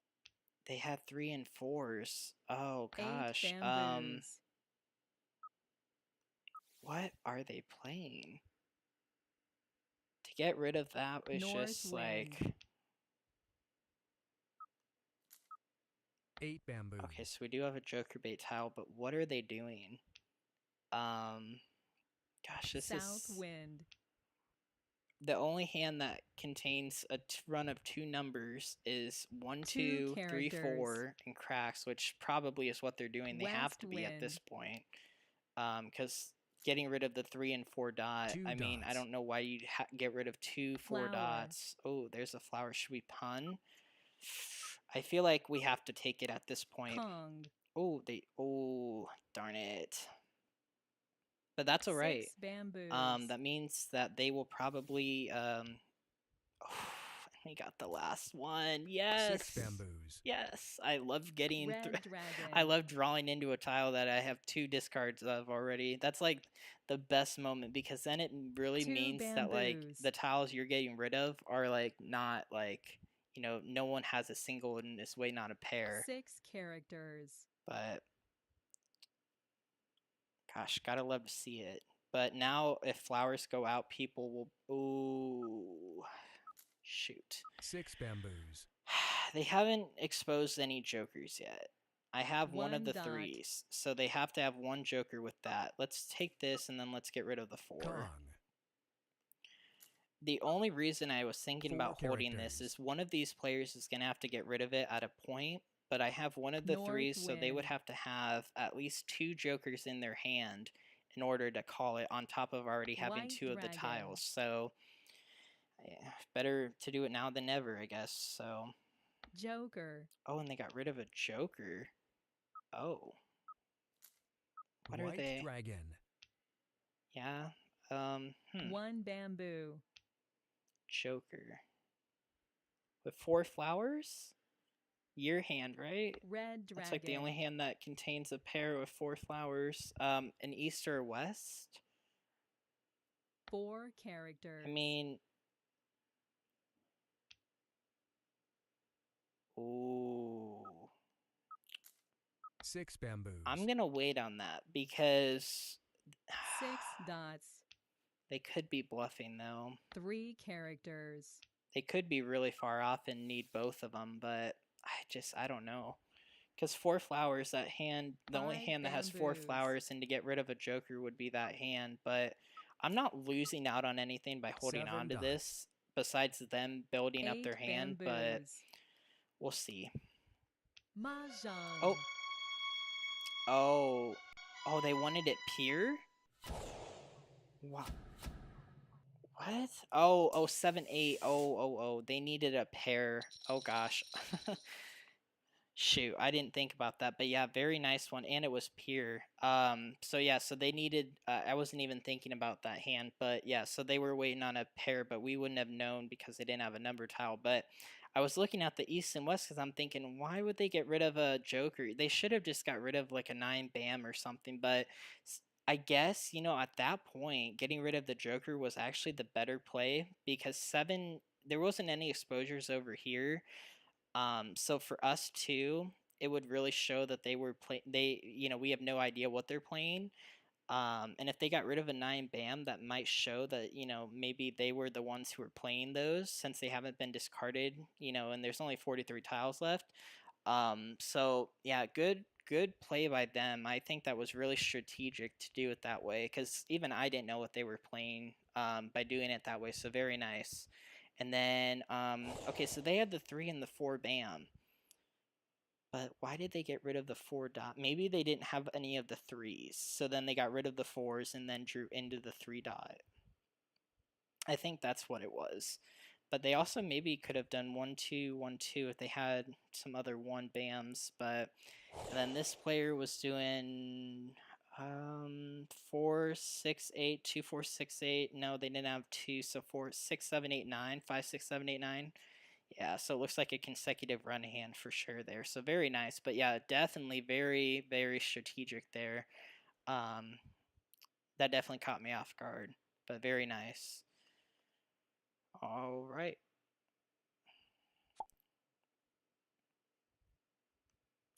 They had 3 and 4s. Oh 8 gosh. bamboos. What are they playing? To get rid of that was North just wind. like. 8 bamboos. Okay, so we do have a joker bait tile, but what are they doing? Gosh, this South is wind. the only hand that contains a run of 2 numbers is 1, 2, 3, 4, characters. and cracks, which probably is what they're doing. They have West to be at this wind. point, because getting rid of the 3 and 4 dot. 2 I mean, I dots. don't know why you'd get rid of 2 4 Flower. dots. Oh, there's a flower. Should we pun? I feel like we have to take it at this point. Pung. Oh, oh, darn it. But that's all right. 6 bamboos. That means that they will probably We got the last one. Yes. 6 bamboos. Yes. I love getting Red dragon. I love drawing into a tile that I have 2 discards of already. That's like the best moment because then it really 2 means that like bamboos. the tiles you're getting rid of are like not like, you know, no one has a single in this way, not a pair. 6 characters. But gosh, gotta love to see it. But now if flowers go out, people will ooh shoot. 6 bamboos. They haven't exposed any jokers yet. I have one of 1 the dot. 3s, so they have to have 1 joker with that. Let's take this and then let's get rid of the 4. Kong. The only reason I was thinking 4 about holding this characters. is one of these players is going to have to get rid of it at a point, but I have one of the North 3s, so they would wind. have to have at least 2 jokers in their hand in order to call it on top of already having White 2 of the dragon. tiles. So yeah, better to do it now than never, I guess. So Joker. oh, and they got rid of a joker. Oh. What are White they? dragon. Yeah. 1 bamboo. Joker. With 4 flowers? Your hand, right? Red dragon. That's like the only hand that contains a pair with 4 flowers. An east or west? 4 characters. I mean... Ooh. 6 bamboos. I'm gonna wait on that because... 6 dots. They could be bluffing, though. 3 characters. They could be really far off and need both of them, but I don't know. Because 4 flowers, that hand, the only 5 hand that has 4 bamboos. flowers, and to get rid of a joker would be that hand. But I'm not losing out on anything by holding 7 on to dots. this, besides them building up 8 their hand, but bamboos. we'll see. Mahjong. Oh. Oh. Oh, they wanted it pure? Wow. What? Oh, 7, 8. Oh. They needed a pair. Oh, gosh. Shoot, I didn't think about that, but yeah, very nice one, and it was pure. So yeah, so they needed. I wasn't even thinking about that hand, but yeah, so they were waiting on a pair, but we wouldn't have known because they didn't have a number tile. But I was looking at the east and west because I'm thinking, why would they get rid of a joker? They should have just got rid of like a 9 bam or something. But I guess at that point, getting rid of the joker was actually the better play because 7. There wasn't any exposures over here. So for us too, it would really show that they were we have no idea what they're playing. And if they got rid of a 9 bam, that might show that, maybe they were the ones who were playing those since they haven't been discarded, and there's only 43 tiles left. So yeah, good play by them. I think that was really strategic to do it that way because even I didn't know what they were playing by doing it that way. So very nice. And then, okay, so they had the 3 and the 4 bam. But why did they get rid of the 4 dot? Maybe they didn't have any of the 3s. So then they got rid of the 4s and then drew into the 3 dot. I think that's what it was. But they also maybe could have done 1, 2, 1, 2 if they had some other 1 bams. But and then this player was doing 4, 6, 8, 2, 4, 6, 8. No, they didn't have 2, so 4, 6, 7, 8, 9, 5, 6, 7, 8, 9. Yeah, so it looks like a consecutive run hand for sure there. So very nice. But yeah, definitely very, very strategic there. That definitely caught me off guard, but very nice. All right.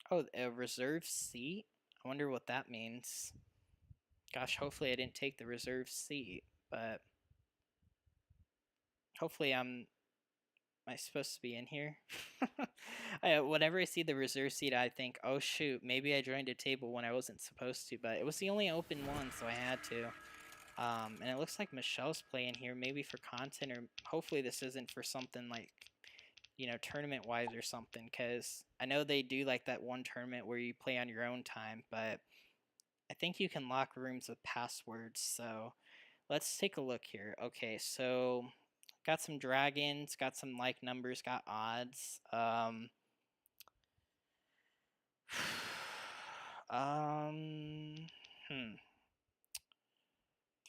Oh, a reserve seat? I wonder what that means. Gosh, hopefully I didn't take the reserve seat, but hopefully am I supposed to be in here? Whenever I see the reserve seat, I think, oh shoot, maybe I joined a table when I wasn't supposed to, but it was the only open one, so I had to. And it looks like Michelle's playing here, maybe for content, or hopefully this isn't for something like, tournament-wise or something, because I know they do like that one tournament where you play on your own time, but I think you can lock rooms with passwords, so let's take a look here. Okay, so got some dragons, got some like numbers, got odds.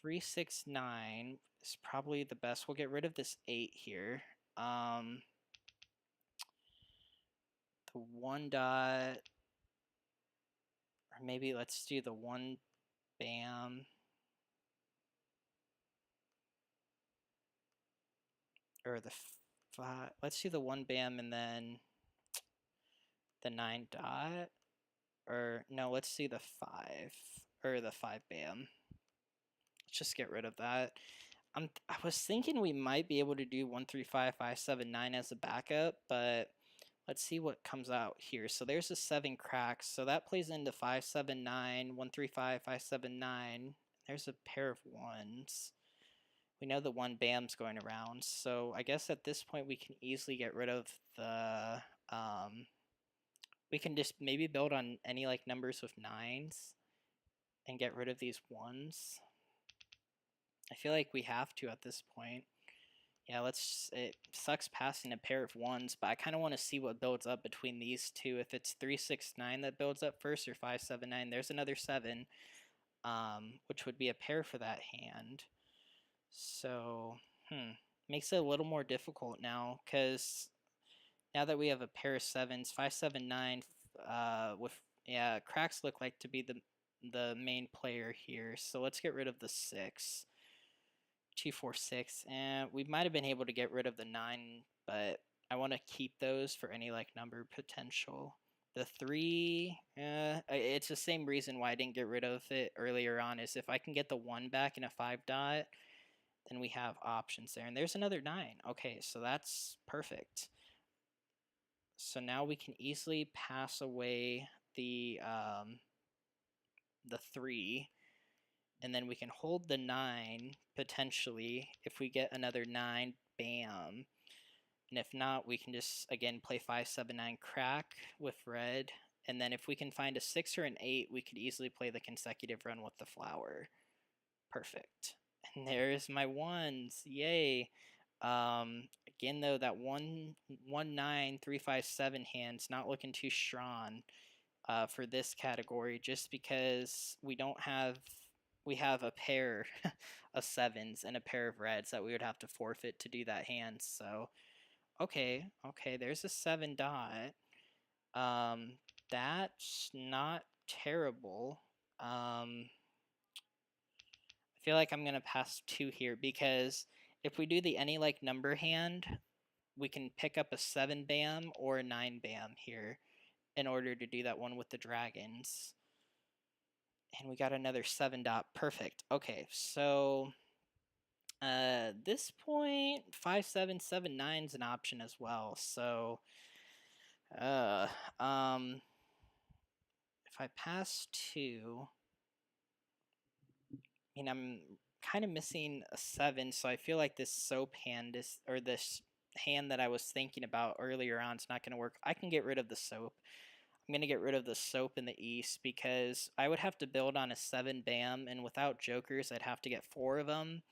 3, 6, 9 is probably the best. We'll get rid of this 8 here. The 1 dot, or maybe let's do the 1 bam. Or the 5. Let's do the 1 bam and then the 9 dot. Or no, let's do the 5 or the 5 bam. Let's just get rid of that. I was thinking we might be able to do 1 3 5 5 7 9 as a backup, but let's see what comes out here. So there's a 7 cracks, so that plays into 5 7 9 1 3 5 5 7 9. There's a pair of 1s. We know the 1 bam's going around, so I guess at this point we can easily get rid of the we can just maybe build on any like numbers with 9s and get rid of these 1s. I feel like we have to at this point. Yeah, it sucks passing a pair of 1s, but I kind of want to see what builds up between these two. If it's 3 6 9 that builds up first, or 5 7 9, there's another 7, which would be a pair for that hand. So, makes it a little more difficult now, because now that we have a pair of 7s, 5 7 9, with cracks look like to be the main player here. So let's get rid of the 6. 2 4 6, and we might have been able to get rid of the 9, but I want to keep those for any like number potential. The 3, it's the same reason why I didn't get rid of it earlier on, is if I can get the 1 back in a 5 dot, then we have options there. And there's another 9. Okay, so that's perfect. So now we can easily pass away the 3. And then we can hold the 9, potentially, if we get another 9, bam. And if not, we can just, again, play 5, 7, 9, crack with red. And then if we can find a 6 or an 8, we could easily play the consecutive run with the flower. Perfect. And there's my 1s. Yay. Again, though, that 1 9 3 5 7 hand's not looking too strong for this category, just because we have a pair of 7s and a pair of reds that we would have to forfeit to do that hand. So, okay, there's a 7 dot. That's not terrible. I feel like I'm gonna pass 2 here, because if we do the any like number hand, we can pick up a 7 bam or a 9 bam here in order to do that one with the dragons. And we got another 7 dot. Perfect. Okay, so this point, 5 7 7 9 is an option as well. So if I pass 2, I mean, I'm kind of missing a 7, so I feel like this soap hand is, or this hand that I was thinking about earlier on, is not going to work. I can get rid of the soap. I'm going to get rid of the soap in the east, because I would have to build on a 7 bam, and without jokers, I'd have to get 4 of them.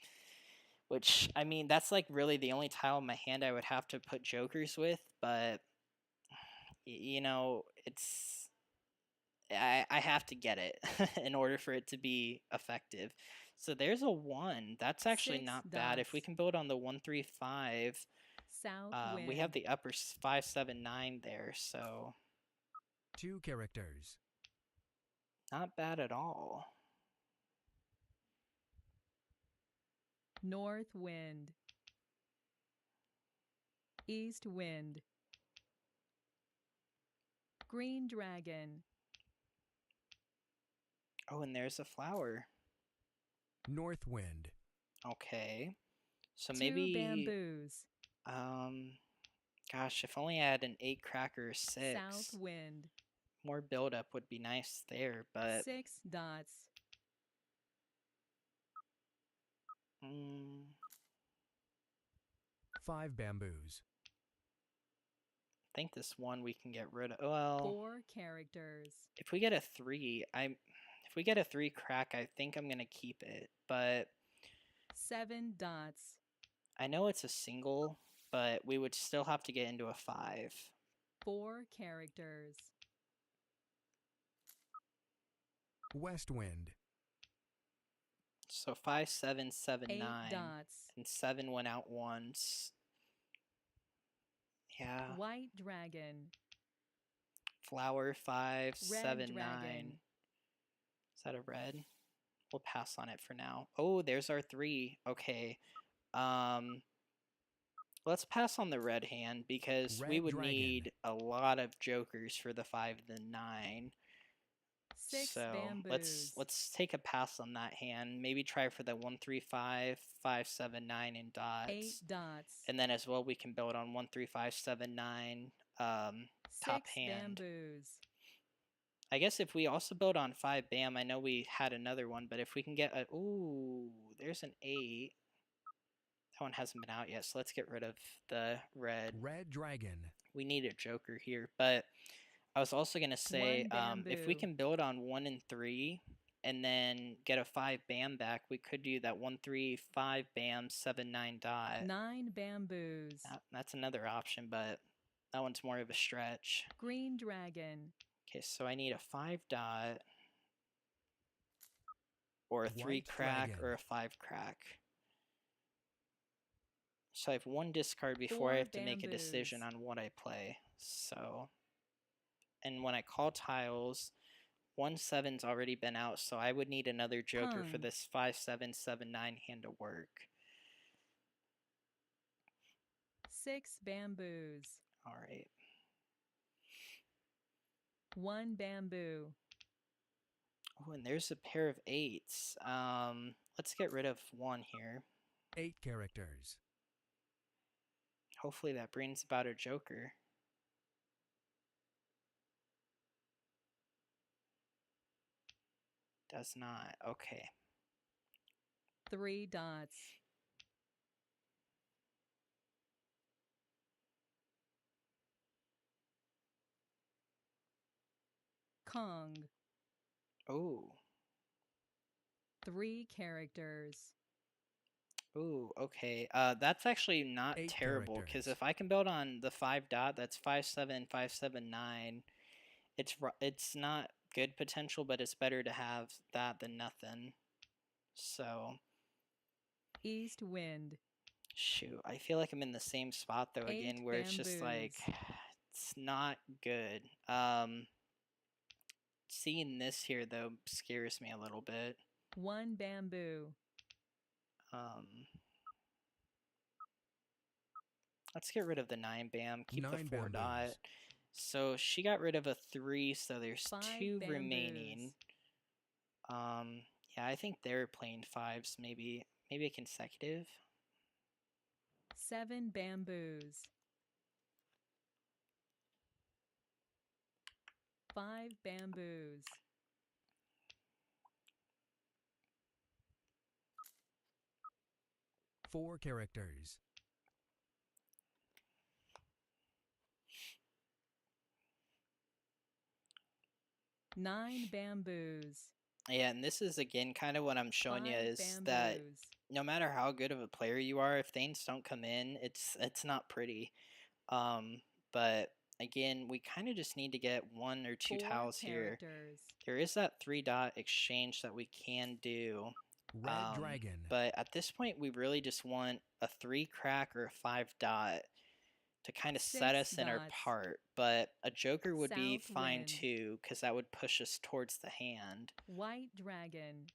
Which, I mean, that's like really the only tile in my hand I would have to put jokers with, but, you know, it's, I have to get it in order for it to be effective. So there's a 1. That's actually 6 not bad. If we dots. can build on the 1 3 5, South wind. we have the upper 5 7 9 there, so 2 characters. not bad at all. North wind. East wind. Green dragon. Oh, and there's a flower. North wind. Okay. So 2 maybe bamboos. gosh, if only I had an 8 cracker or 6. South wind. More buildup would be nice there, but 6 dots. 5 bamboos. I think this 1 we can get rid of. Well, 4 characters. if we get a 3, if we get a 3 crack, I think I'm gonna keep it. But 7 dots. I know it's a single, but we would still have to get into a 5. 4 characters. West wind. So 5 7 7 8 9, dots. and 7 went out once. Yeah. White dragon. Flower 5, Red 7, 9. dragon. Is that a red? We'll pass on it for now. Oh, there's our 3. Okay. Let's pass on the red hand because we Red would dragon. need a lot of jokers for the 5 and the 9. 6 So bamboos. let's take a pass on that hand. Maybe try for the 1, 3, 5, 5, 7, 9 and dots. 8 dots. And then as well we can build on 1, 3, 5, 7, 9 top 6 hand. bamboos. I guess if we also build on 5 bam, I know we had another one, but if we can get a ooh, there's an 8. That one hasn't been out yet, so let's get rid of the red. Red dragon. We need a joker here, but I was also gonna say if we bamboo. can build on 1 and 3 and then get a 5 bam back, we could do that 1, 3, 5 bam, 7, 9 dot. 9 bamboos. That's another option, but that one's more of a stretch. Green dragon. Okay, so I need a 5 dot or a 3 White crack dragon. or a 5 crack. So I have 1 discard before 4 I have to make a decision bamboos. on what I play. So, and when I call tiles, 1 7's already been out, so I would need another joker for Hung. this 5 7 7 9 hand to work. 6 bamboos. All right. 1 bamboo. Oh, and there's a pair of 8s. Let's get rid of 1 here. 8 characters. Hopefully that brings about a joker. Does not. Okay. 3 dots. Kong. Oh. 3 characters. Ooh, okay. That's actually not 8 terrible because characters. if I can build on the 5 dot, that's 5 7 5 7 9. It's not good potential, but it's better to have that than nothing. So East wind. shoot, I feel like I'm in the same spot though 8 again, where it's just like bamboos. it's not good. Seeing this here though scares me a little bit. 1 bamboo. Let's get rid of the 9 bam, keep 9 the 4 dot. bamboos. So she got rid of a 3, so there's 5 2 bamboos. remaining. Yeah, I think they're playing 5s, maybe a consecutive. 7 bamboos. 5 bamboos. 4 characters. Nine bamboos. Yeah, and this is again kind of what I'm showing you 5 is that bamboos. no matter how good of a player you are, if things don't come in, it's not pretty. But again, we kind of just need to get 1 or 2 4 tiles here. characters. There is that 3 dot exchange that we can do. Red dragon. But at this point, we really just want a 3 crack or a 5 dot to kind of set 6 us in our dots. part. But a joker would be South fine wind. too, because that would push us towards the hand. White dragon.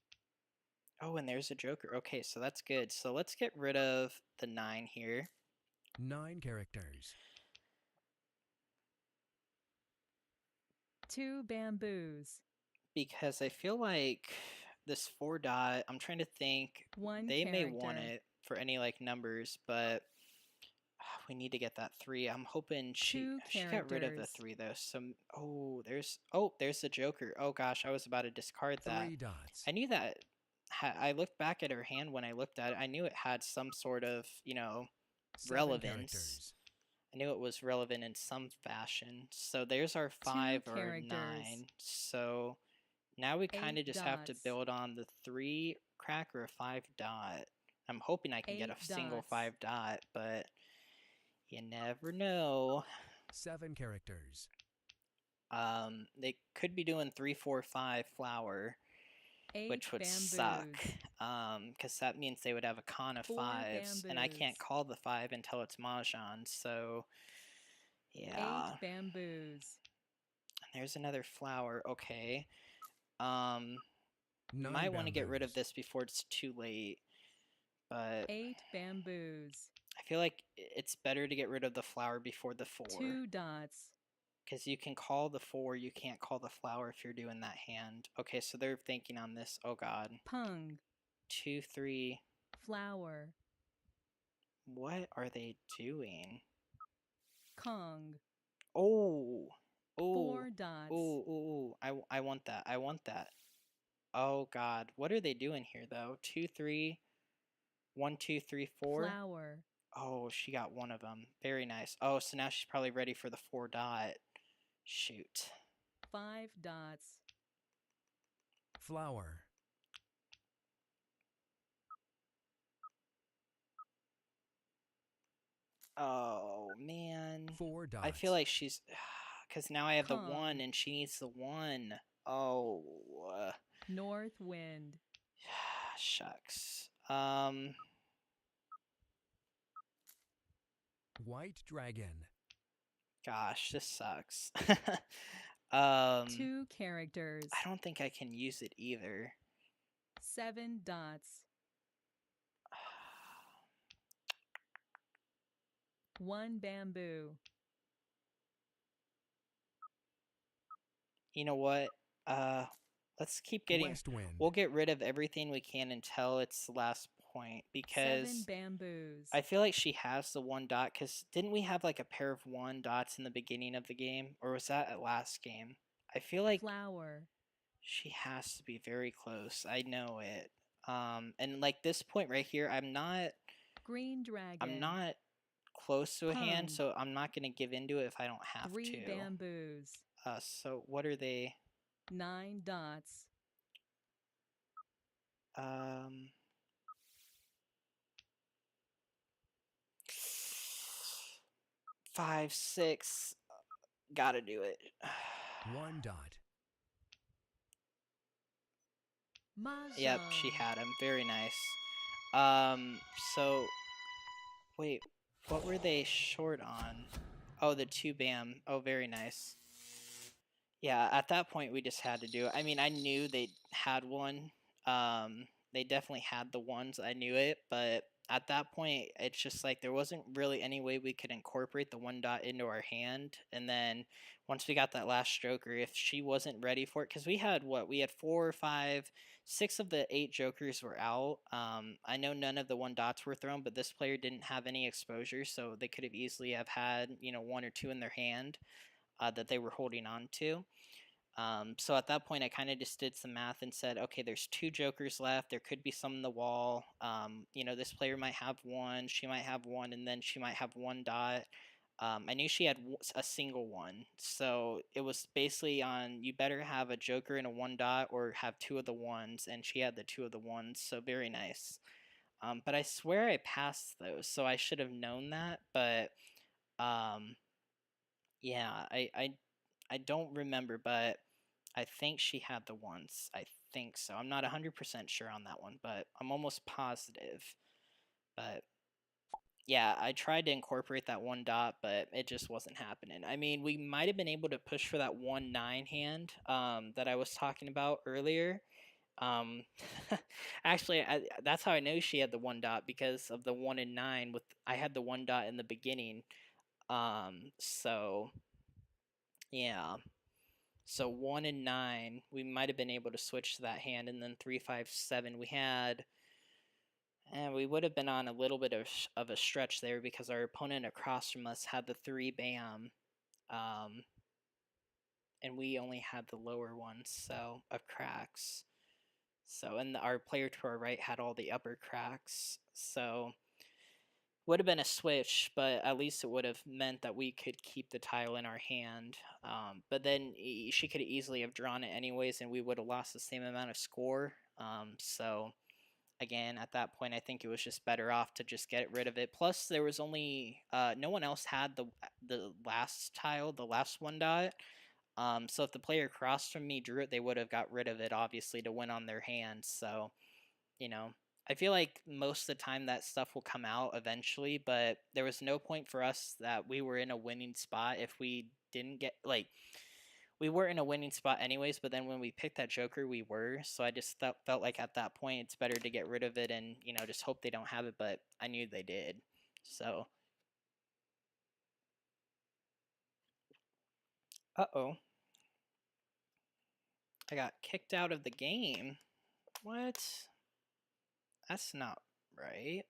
Oh, and there's a joker. Okay, so that's good. So let's get rid of the 9 here. 9 characters. 2 bamboos. Because I feel like this 4 dot, I'm trying to think, 1 they character. may want it for any like numbers, but we need to get that 3. I'm hoping she 2 got rid of the characters. 3 though. So there's the joker. Oh gosh, I was about to discard that. 3 dots. I knew that. I looked back at her hand when I looked at it. I knew it had some sort of 7 relevance. characters. I knew it was relevant in some fashion. So there's our 5 or 9. characters. So now we kind of 8 just have to dots. build on the 3 crack or a 5 dot. I'm hoping I can get a 8 single dots. 5 dot, but you never know. 7 characters. They could be doing 3, 4, 5 flower, 8 which would bamboos. suck. Because that means they would have a con of 4 5s, and I can't bamboos. call the 5 until it's Mahjong. So Yeah. 8 bamboos. There's another flower. Okay. 9 Might want to get rid of bamboos. this before it's too late. But 8 bamboos. I feel like it's better to get rid of the flower before the 4. 2 dots. Because you can call the 4, you can't call the flower if you're doing that hand. Okay, so they're thinking on this. Oh god. Pung. 2, 3. Flower. What are they doing? Kong. Oh. Oh. 4 dots. Ooh. I want that. I want that. Oh god. What are they doing here though? 2, 3. 1, 2, 3, 4. Flower. Oh, she got one of them. Very nice. Oh, so now she's probably ready for the 4 dot. Shoot. 5 dots. Flower. Oh, man. 4 dots. I feel like she's... Because now I have the Kong. 1 and she needs the 1. Oh. North wind. Shucks. White dragon. Gosh, this sucks. 2 characters. I don't think I can use it either. 7 dots. 1 bamboo. You know what? Let's keep getting... West wind. We'll get rid of everything we can until it's the last point, 7 because bamboos. I feel like she has the 1 dot, because didn't we have like a pair of 1 dots in the beginning of the game? Or was that at last game? I feel like Flower. she has to be very close. I know it. And like this point right here, I'm not close to a hand, Pung. so I'm not going to give into it if I don't have 3 to. bamboos. So what are they? 9 dots. 5, 6. Gotta do it. 1 dot. Mahjong. Yep, she had him. Very nice. So wait, what were they short on? Oh, the 2 bam. Oh, very nice. Yeah, at that point we just had to do it. I mean, I knew they had one. They definitely had the ones. I knew it, but at that point it's just like there wasn't really any way we could incorporate the 1 dot into our hand. And then once we got that last stroker, if she wasn't ready for it, because we had 4 or 5, 6 of the 8 jokers were out. I know none of the 1 dots were thrown, but this player didn't have any exposure, so they could have easily have had 1 or 2 in their hand that they were holding on to. So at that point, I kind of just did some math and said, okay, there's 2 jokers left. There could be some in the wall. This player might have 1. She might have 1, and then she might have 1 dot. I knew she had a single 1. So it was basically on, you better have a joker and a 1 dot or have 2 of the 1s, and she had the 2 of the 1s. So very nice. But I swear I passed those, so I should have known that. But yeah, I don't remember, but I think she had the 1s. I think so. I'm not 100% sure on that one, but I'm almost positive. But yeah, I tried to incorporate that 1 dot, but it just wasn't happening. I mean, we might have been able to push for that 1-9 hand that I was talking about earlier. Actually, that's how I know she had the 1 dot, because of the 1 and 9. I had the 1 dot in the beginning. So yeah. So 1 and 9, we might have been able to switch to that hand, and then 3, 5, 7, we would have been on a little bit of a stretch there, because our opponent across from us had the 3 bam, and we only had the lower ones, so of cracks. So, and our player to our right had all the upper cracks, so would have been a switch, but at least it would have meant that we could keep the tile in our hand. But then she could easily have drawn it anyways, and we would have lost the same amount of score. So again, at that point, I think it was just better off to just get rid of it. Plus, there was only no one else had the last tile, the last 1 dot. So if the player across from me drew it, they would have got rid of it, obviously, to win on their hand. So, I feel like most of the time that stuff will come out eventually, but there was no point for us that we were in a winning spot if we didn't get, like, we were in a winning spot anyways, but then when we picked that Joker, we were. So I just felt like at that point it's better to get rid of it and, you know, just hope they don't have it, but I knew they did. So. Uh-oh. I got kicked out of the game. What? That's not right.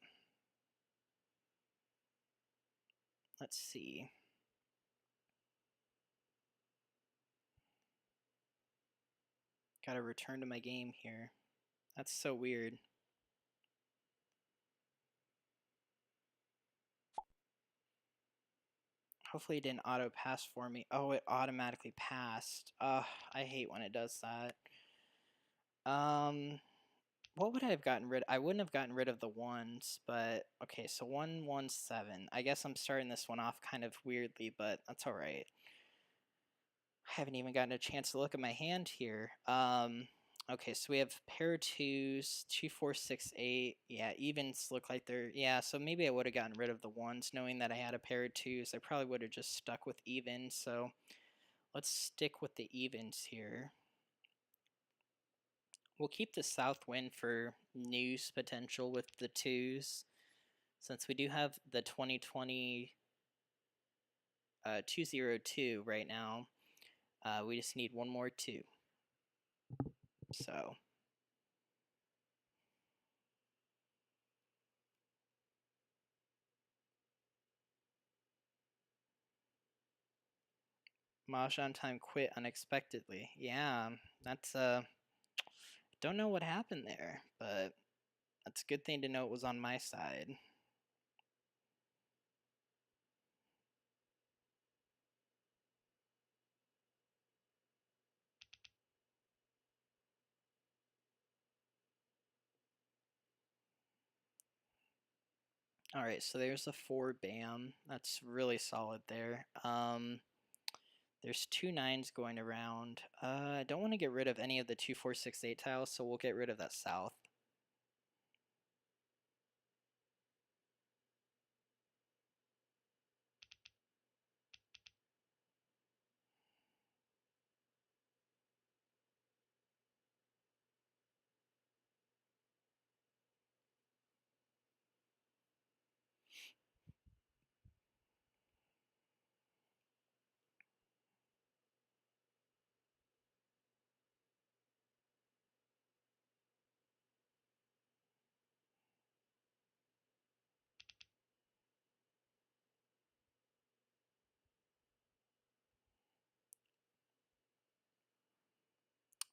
Let's see. Gotta return to my game here. That's so weird. Hopefully it didn't auto pass for me. Oh, it automatically passed. Ugh, I hate when it does that. What would I have gotten rid of? I wouldn't have gotten rid of the ones, but okay, so 117. I guess I'm starting this one off kind of weirdly, but that's alright. I haven't even gotten a chance to look at my hand here. Okay, so we have pair of twos, 2, 4, 6, 8. Yeah, evens look like they're, yeah, so maybe I would have gotten rid of the ones knowing that I had a pair of twos. I probably would have just stuck with evens, so let's stick with the evens here. We'll keep the south wind for news potential with the twos, since we do have the 2020 202 right now. We just need one more 2. So MahjongTime quit unexpectedly. Yeah, that's don't know what happened there, but that's a good thing to know it was on my side. Alright, so there's a 4 bam. That's really solid there. There's 2 9s going around. I don't want to get rid of any of the 2, 4, 6, 8 tiles, so we'll get rid of that south.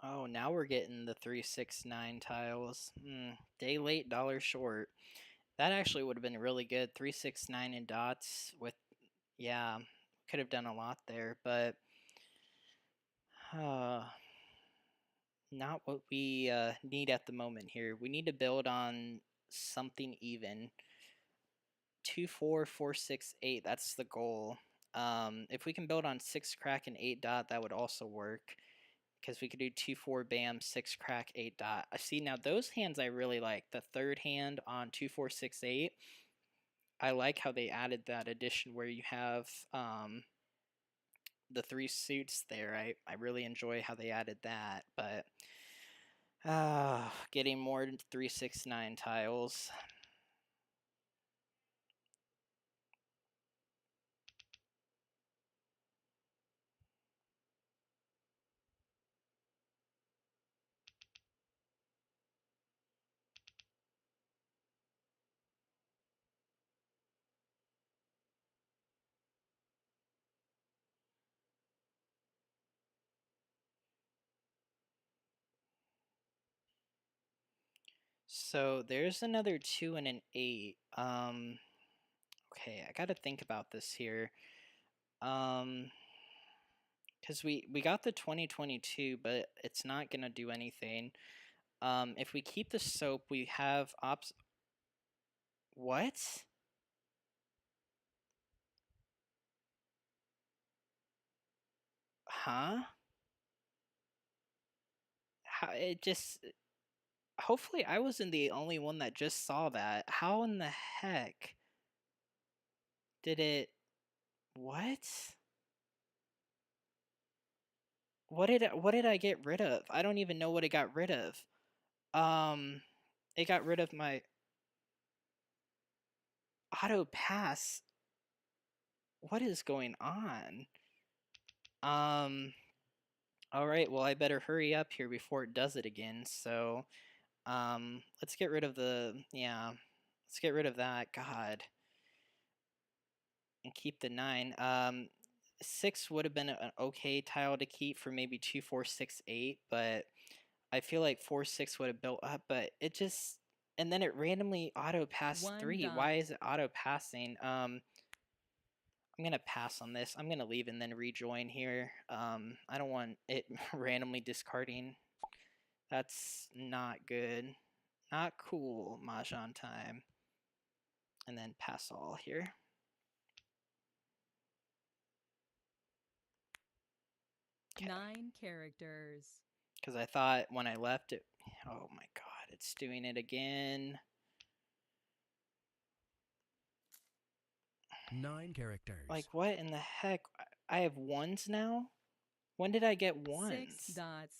Oh, now we're getting the 3, 6, 9 tiles. Day late, dollar short. That actually would have been really good. 3, 6, 9 in dots with, yeah, could have done a lot there, but not what we need at the moment here. We need to build on something even. 2, 4, 4, 6, 8. That's the goal. If we can build on 6 crack and 8 dot, that would also work. Because we could do 2, 4 bam, 6 crack, 8 dot. I see now those hands I really like. The third hand on 2, 4, 6, 8. I like how they added that addition where you have the 3 suits there. I really enjoy how they added that, but getting more 3, 6, 9 tiles. So there's another 2 and an 8. Okay, I gotta think about this here. Because we got the 2022, but it's not gonna do anything. If we keep the soap, we have What? Huh? How it just Hopefully I wasn't the only one that just saw that. How in the heck did it... What? What did I get rid of? I don't even know what it got rid of. It got rid of my auto pass. What is going on? All right, well, I better hurry up here before it does it again. So, let's get rid of let's get rid of that. God. And keep the 9. 6 would have been an okay tile to keep for maybe 2, 4, 6, 8, but I feel like 4, 6 would have built up, but it just... And then it randomly auto-passed 3. Why is it auto-passing? I'm gonna pass on this. I'm gonna leave and then rejoin here. I don't want it randomly discarding. That's not good. Not cool, MahjongTime. And then pass all here. Okay. 9 characters. Because I thought when I left it... Oh my god, it's doing it again. 9 characters. Like, what in the heck? I have 1s now? When did I get 1s? 6 dots.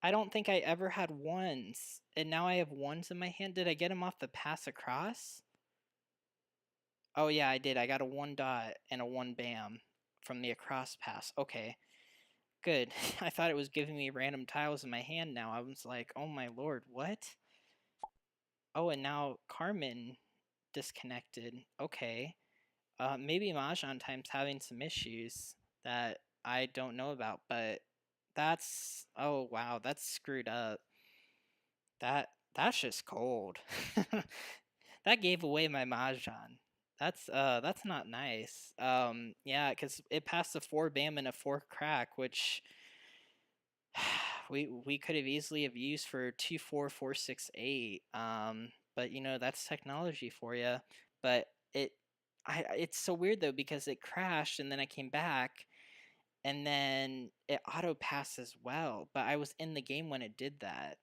I don't think I ever had 1s. And now I have 1s in my hand. Did I get them off the pass across? Oh yeah, I did. I got a 1 dot and a 1 bam from the across pass. Okay. Good. I thought it was giving me random tiles in my hand now. I was like, oh my lord, what? Oh, and now Carmen disconnected. Okay. Maybe MahjongTime's having some issues that I don't know about, but that's... Oh wow, that's screwed up. That's just cold. That gave away my Mahjong. That's not nice. Yeah, because it passed a 4 bam and a 4 crack, which we could have easily have used for 2, 4, 4, 6, 8. But you know, that's technology for you. But it's so weird though, because it crashed and then I came back and then it auto passed as well. But I was in the game when it did that,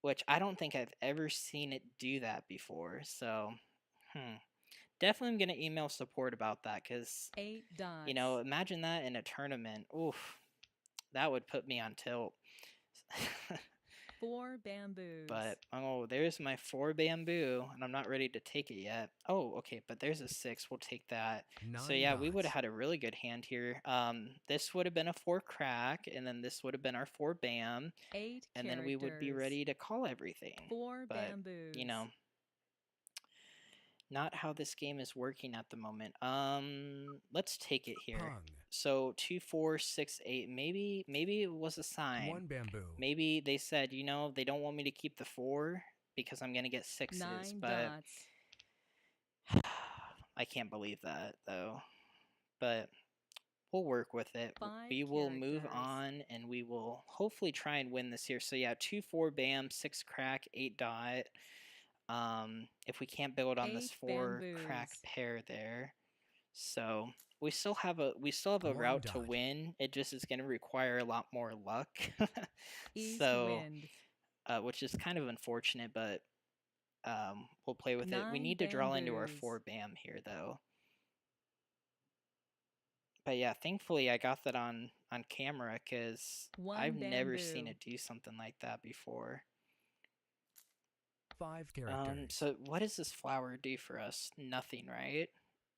which I don't think I've ever seen it do that before. So, definitely I'm going to email support about that, because, 8 dots. you know, imagine that in a tournament. Oof, that would put me on tilt. 4 bamboos. But, oh, there's my 4 bamboo, and I'm not ready to take it yet. Oh, okay, but there's a 6. We'll take that. 9 So, yeah, we would have dots. had a really good hand here. This would have been a 4 crack, and then this would have been our 4 bam. 8 and characters. then we would be ready to call everything. 4 but, bamboos. You know, not how this game is working at the moment. Let's take it here. Hung. So 2, 4, 6, 8. Maybe it was a sign. 1 bamboo. Maybe they said, you know, they don't want me to keep the 4 because I'm gonna get 6s. 9 but dots. I can't believe that though. But we'll work with it. 5 we will move characters. on, and we will hopefully try and win this here. So yeah, 2, 4 bam, 6 crack, 8 dot. If we can't build on this 4 crack pair there, so we still have a 1 route to dot. win. It just is going to require a lot more luck. East So, wind. which is kind of unfortunate, but we'll play with it. We 9 need to draw into our bamboos. 4 bam here though. But yeah, thankfully I got that on camera, because 1 I've never seen bamboo. it do something like that before. 5 characters. So what does this flower do for us? Nothing, right?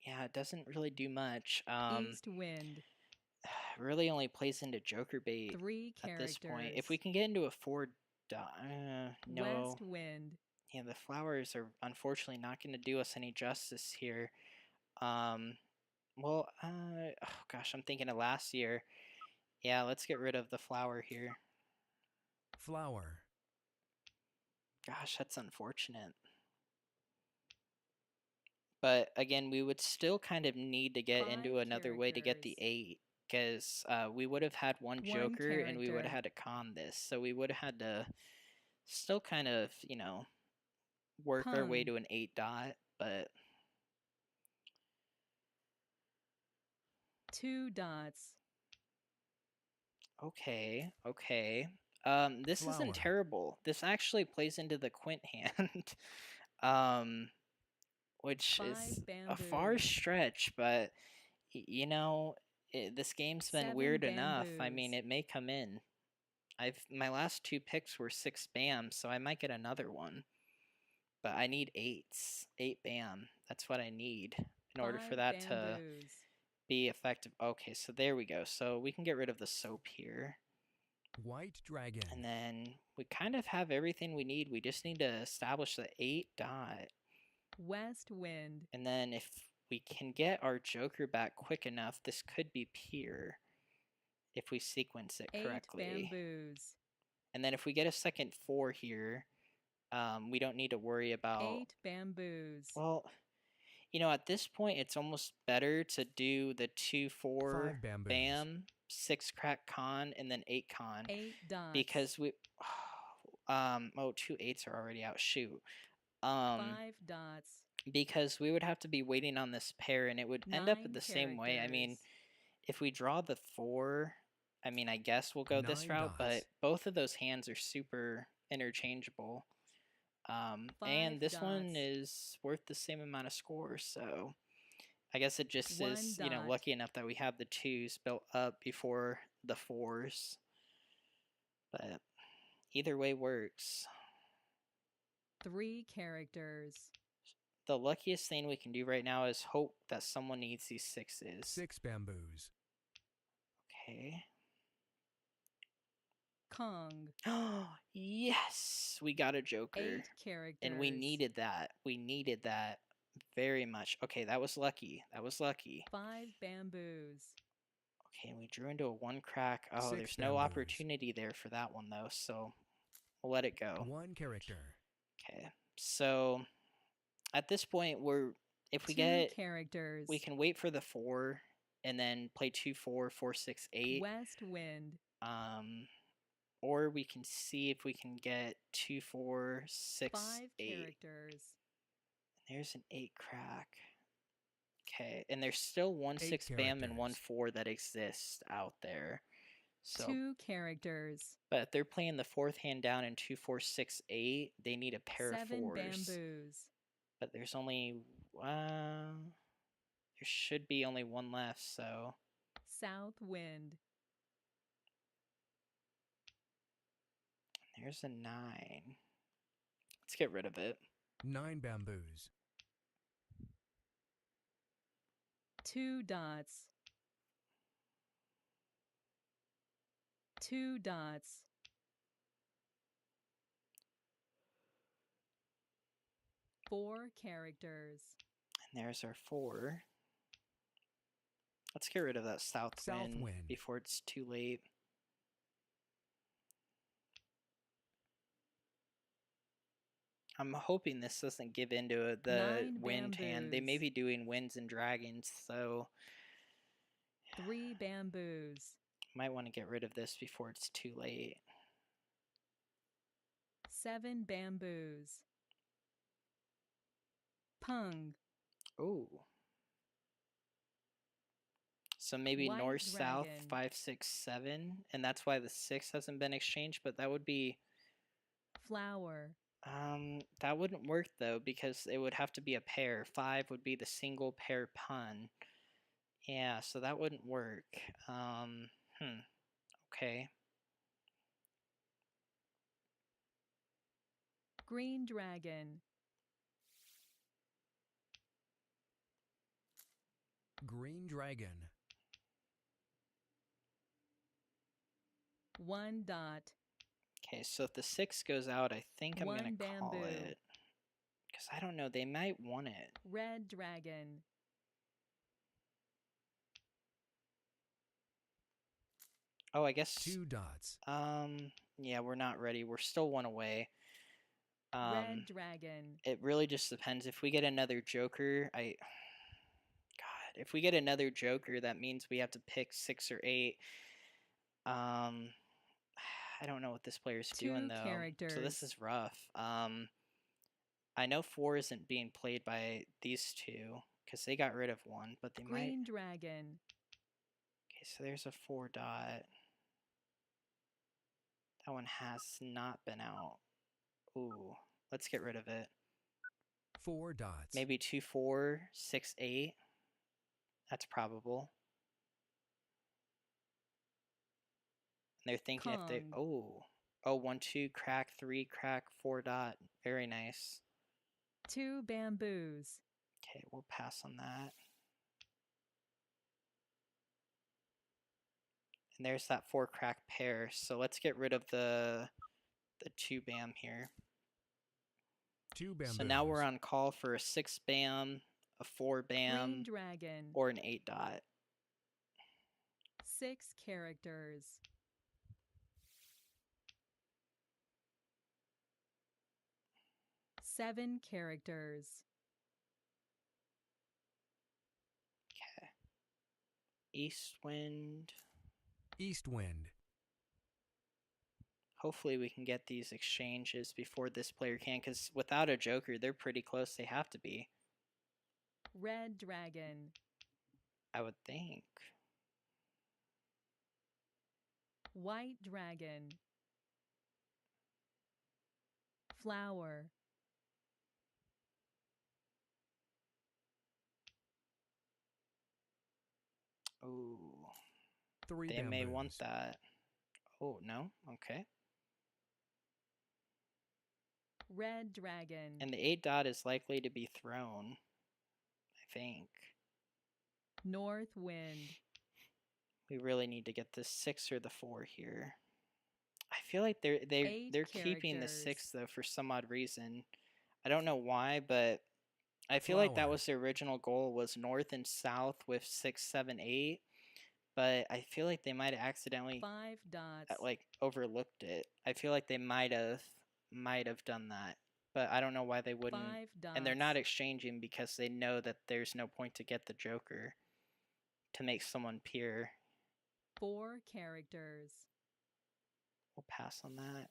Yeah, it doesn't really do much. East wind. Really only plays into Joker bait 3 at characters. this point. If we can get into a 4 dot, no. West wind. Yeah, the flowers are unfortunately not going to do us any justice here. Well, oh gosh, I'm thinking of last year. Yeah, let's get rid of the flower here. Flower. Gosh, that's unfortunate. But again, we would still kind of need to get 5 into another way to get the characters. 8, because we would have had 1 Joker and we would have had to con this. So we would have had to still kind of, you know, work our way Hung. to an 8 dot, but 2 dots. okay. This isn't Flower. terrible. This actually plays into the quint hand, um, which 5 is a far bamboos. stretch, but you know, this game's been 7 weird enough. I mean, bamboos. it may come in. My last 2 picks were 6 bam, so I might get another one. But I need 8s. 8 bam. That's what I need in order for 5 that to bamboos. be effective. Okay, so there we go. So we can get rid of the soap here. White dragon. And then we kind of have everything we need. We just need to establish the 8 dot. West wind. And then if we can get our joker back quick enough, this could be pier if we sequence it 8 correctly. bamboos. And then if we get a second 4 here, we don't need to worry about... 8 bamboos. Well, you know, at this point, it's almost better to do the 2, 4 5 bamboos. bam, 6 crack con, and then 8 con. 8 dots. Because we... 2 8s are already out. Shoot. 5 dots. Because we would have to be waiting on this pair, and it would end up 9 the same way. I mean, characters. if we draw the 4, I mean, I guess we'll go this 9 route, but dots. both of those hands are super interchangeable. And 5 this one dots. is worth the same amount of score, so I guess it just 1 is, you know, dot. lucky enough that we have the 2s built up before the 4s. But either way works. 3 characters. The luckiest thing we can do right now is hope that someone needs these 6s. 6 bamboos. Okay. Kong. Oh, yes! We got a joker. 8 characters. And we needed that. We needed that very much. Okay, that was lucky. That was lucky. 5 bamboos. Okay, and we drew into a 1 crack. Oh, 6 there's no bamboos. opportunity there for that one, though, so we'll let it go. 1 character. Okay, so at this point, if we 2 get... characters. We can wait for the 4 and then play 2, 4, 4, 6, 8. West wind. Or we can see if we can get 2, 4, 6, 5 8. characters. There's an 8 crack. Okay, and there's still 1, 8 6 bam and 1, characters. 4 that exists out there. So, 2 characters. but if they're playing the 4th hand down in 2, 4, 6, 8, they need a pair 7 of 4s. bamboos. But there's only... there should be only 1 left, so... South wind. There's a 9. Let's get rid of it. 9 bamboos. 2 dots. 2 dots. 4 characters. And there's our 4. Let's get rid of that south wind wind. before it's too late. I'm hoping this doesn't give into the 9 wind hand. They may bamboos. be doing winds and dragons, so 3 bamboos. might want to get rid of this before it's too late. 7 bamboos. Pung. Ooh. So maybe White north, south, dragon. 5, 6, 7, and that's why the 6 hasn't been exchanged, but that would be... Flower. That wouldn't work though, because it would have to be a pair. 5 would be the single pair pun. Yeah, so that wouldn't work. Okay. Green dragon. Green dragon. 1 dot. Okay, so if the 6 goes out, I think I'm 1 gonna call bamboo. it. Because I don't know, they might want it. Red dragon. Oh, I guess... 2 dots. Yeah, we're not ready. We're still 1 away. Red dragon. It really just depends. If we get another joker, God, if we get another joker, that means we have to pick 6 or 8. I don't know what this player's 2 doing though. characters. So this is rough. I know 4 isn't being played by these 2 because they got rid of 1, but they might. Green dragon. Okay, so there's a 4 dot. That That one has not been out. Ooh, let's get rid of it. 4 dots. Maybe 2, 4, 6, 8. That's probable. And they're thinking if they... Kong. Oh, 1, 2, crack, 3, crack, 4 dot. Very nice. 2 bamboos. Okay, we'll pass on that. And there's that 4 crack pair. So let's get rid of the 2 bam here. 2 bamboos. So now we're on call for a 6 bam, a 4 bam, Green dragon. or an 8 dot. 6 characters. Seven characters. Okay. East wind. East wind. Hopefully we can get these exchanges before this player can, because without a joker, they're pretty close. They have to be. Red dragon. I would think. White dragon. Flower. Ooh. 3 They bamboos. may want that. Oh, no? Okay. Red dragon. And the 8 dot is likely to be thrown, I think. North wind. We really need to get the 6 or the 4 here. I feel like they're keeping the 6 though for some odd reason. I don't know why, but I feel like that Flower. was the original goal, was north and south with 6, 7, 8. But I feel like they might have accidentally 5 dots. like overlooked it. I feel like they might have done that, but I don't know why they wouldn't. 5 dots. And they're not exchanging because they know that there's no point to get the joker to make someone peer. 4 characters. We'll pass on that.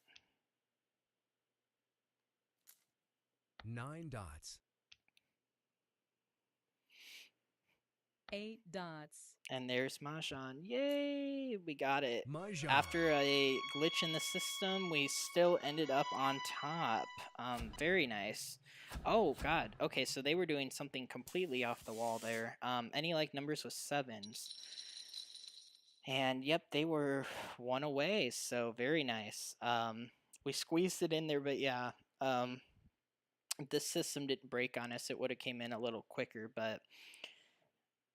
9 dots. 8 dots. And there's Mahjong. Yay! We got it. Mahjong. After a glitch in the system, we still ended up on top. Very nice. Oh, God. Okay, so they were doing something completely off the wall there. Any, like, numbers with 7s. And, yep, they were 1 away, so very nice. We squeezed it in there, but, yeah. The system didn't break on us. It would have came in a little quicker, but...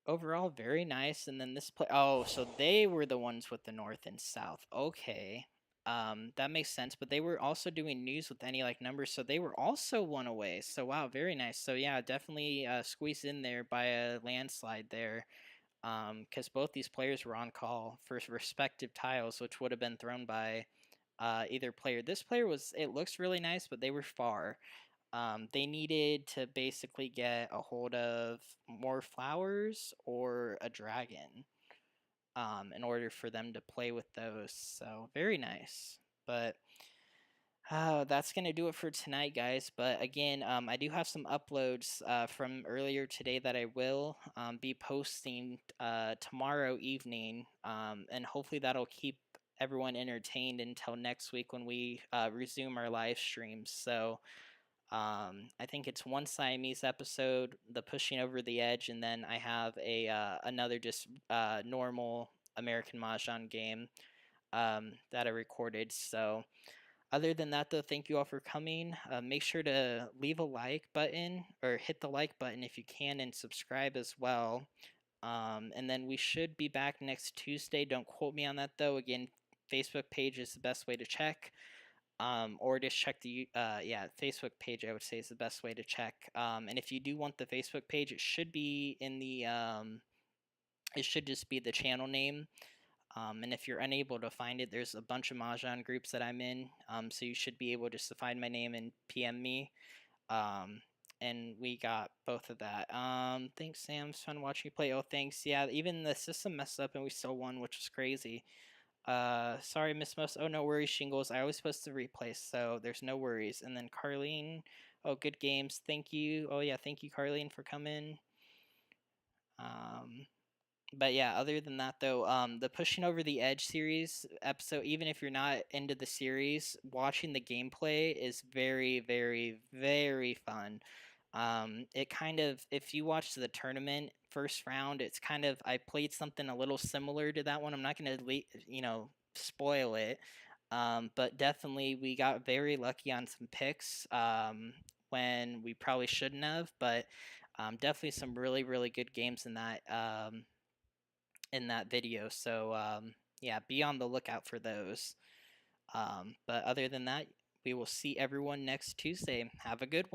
Overall, very nice. And then this play... Oh, so they were the ones with the north and south. Okay. That makes sense. But they were also doing news with any, like, numbers. So they were also 1 away. So, wow, very nice. So, yeah, definitely squeezed in there by a landslide there. Because both these players were on call for respective tiles, which would have been thrown by either player. This player was... It looks really nice, but they were far. They needed to basically get a hold of more flowers or a dragon in order for them to play with those. So very nice. But that's going to do it for tonight, guys. But again, I do have some uploads from earlier today that I will be posting tomorrow evening. And hopefully that'll keep everyone entertained until next week when we resume our live streams. So... I think it's one Siamese episode, the pushing over the edge, and then I have a another just normal American Mahjong game that I recorded. So other than that, though, thank you all for coming. Make sure to leave a like button or hit the like button if you can, and subscribe as well. And then we should be back next Tuesday. Don't quote me on that, though. Again, Facebook page is the best way to check. Or just check the Facebook page, I would say, is the best way to check. And if you do want the Facebook page, it should be in the it should just be the channel name. And if you're unable to find it, there's a bunch of Mahjong groups that I'm in, so you should be able just to find my name and PM me. And we got both of that. Thanks, Sam. It's fun watching you play. Oh, thanks. Yeah, even the system messed up and we still won, which was crazy. Sorry, Miss Most. Oh, no worries, Shingles. I was supposed to replace, so there's no worries. And then Carlene. Oh, good games. Thank you. Oh, yeah, thank you, Carlene, for coming. But yeah, other than that though, the Pushing Over the Edge series episode, even if you're not into the series, watching the gameplay is very, very, very fun. It kind of, if you watch the tournament first round, it's kind of, I played something a little similar to that one. I'm not going to, spoil it. But definitely we got very lucky on some picks when we probably shouldn't have, but definitely some really, really good games in that video. So yeah, be on the lookout for those. But other than that, we will see everyone next Tuesday. Have a good one.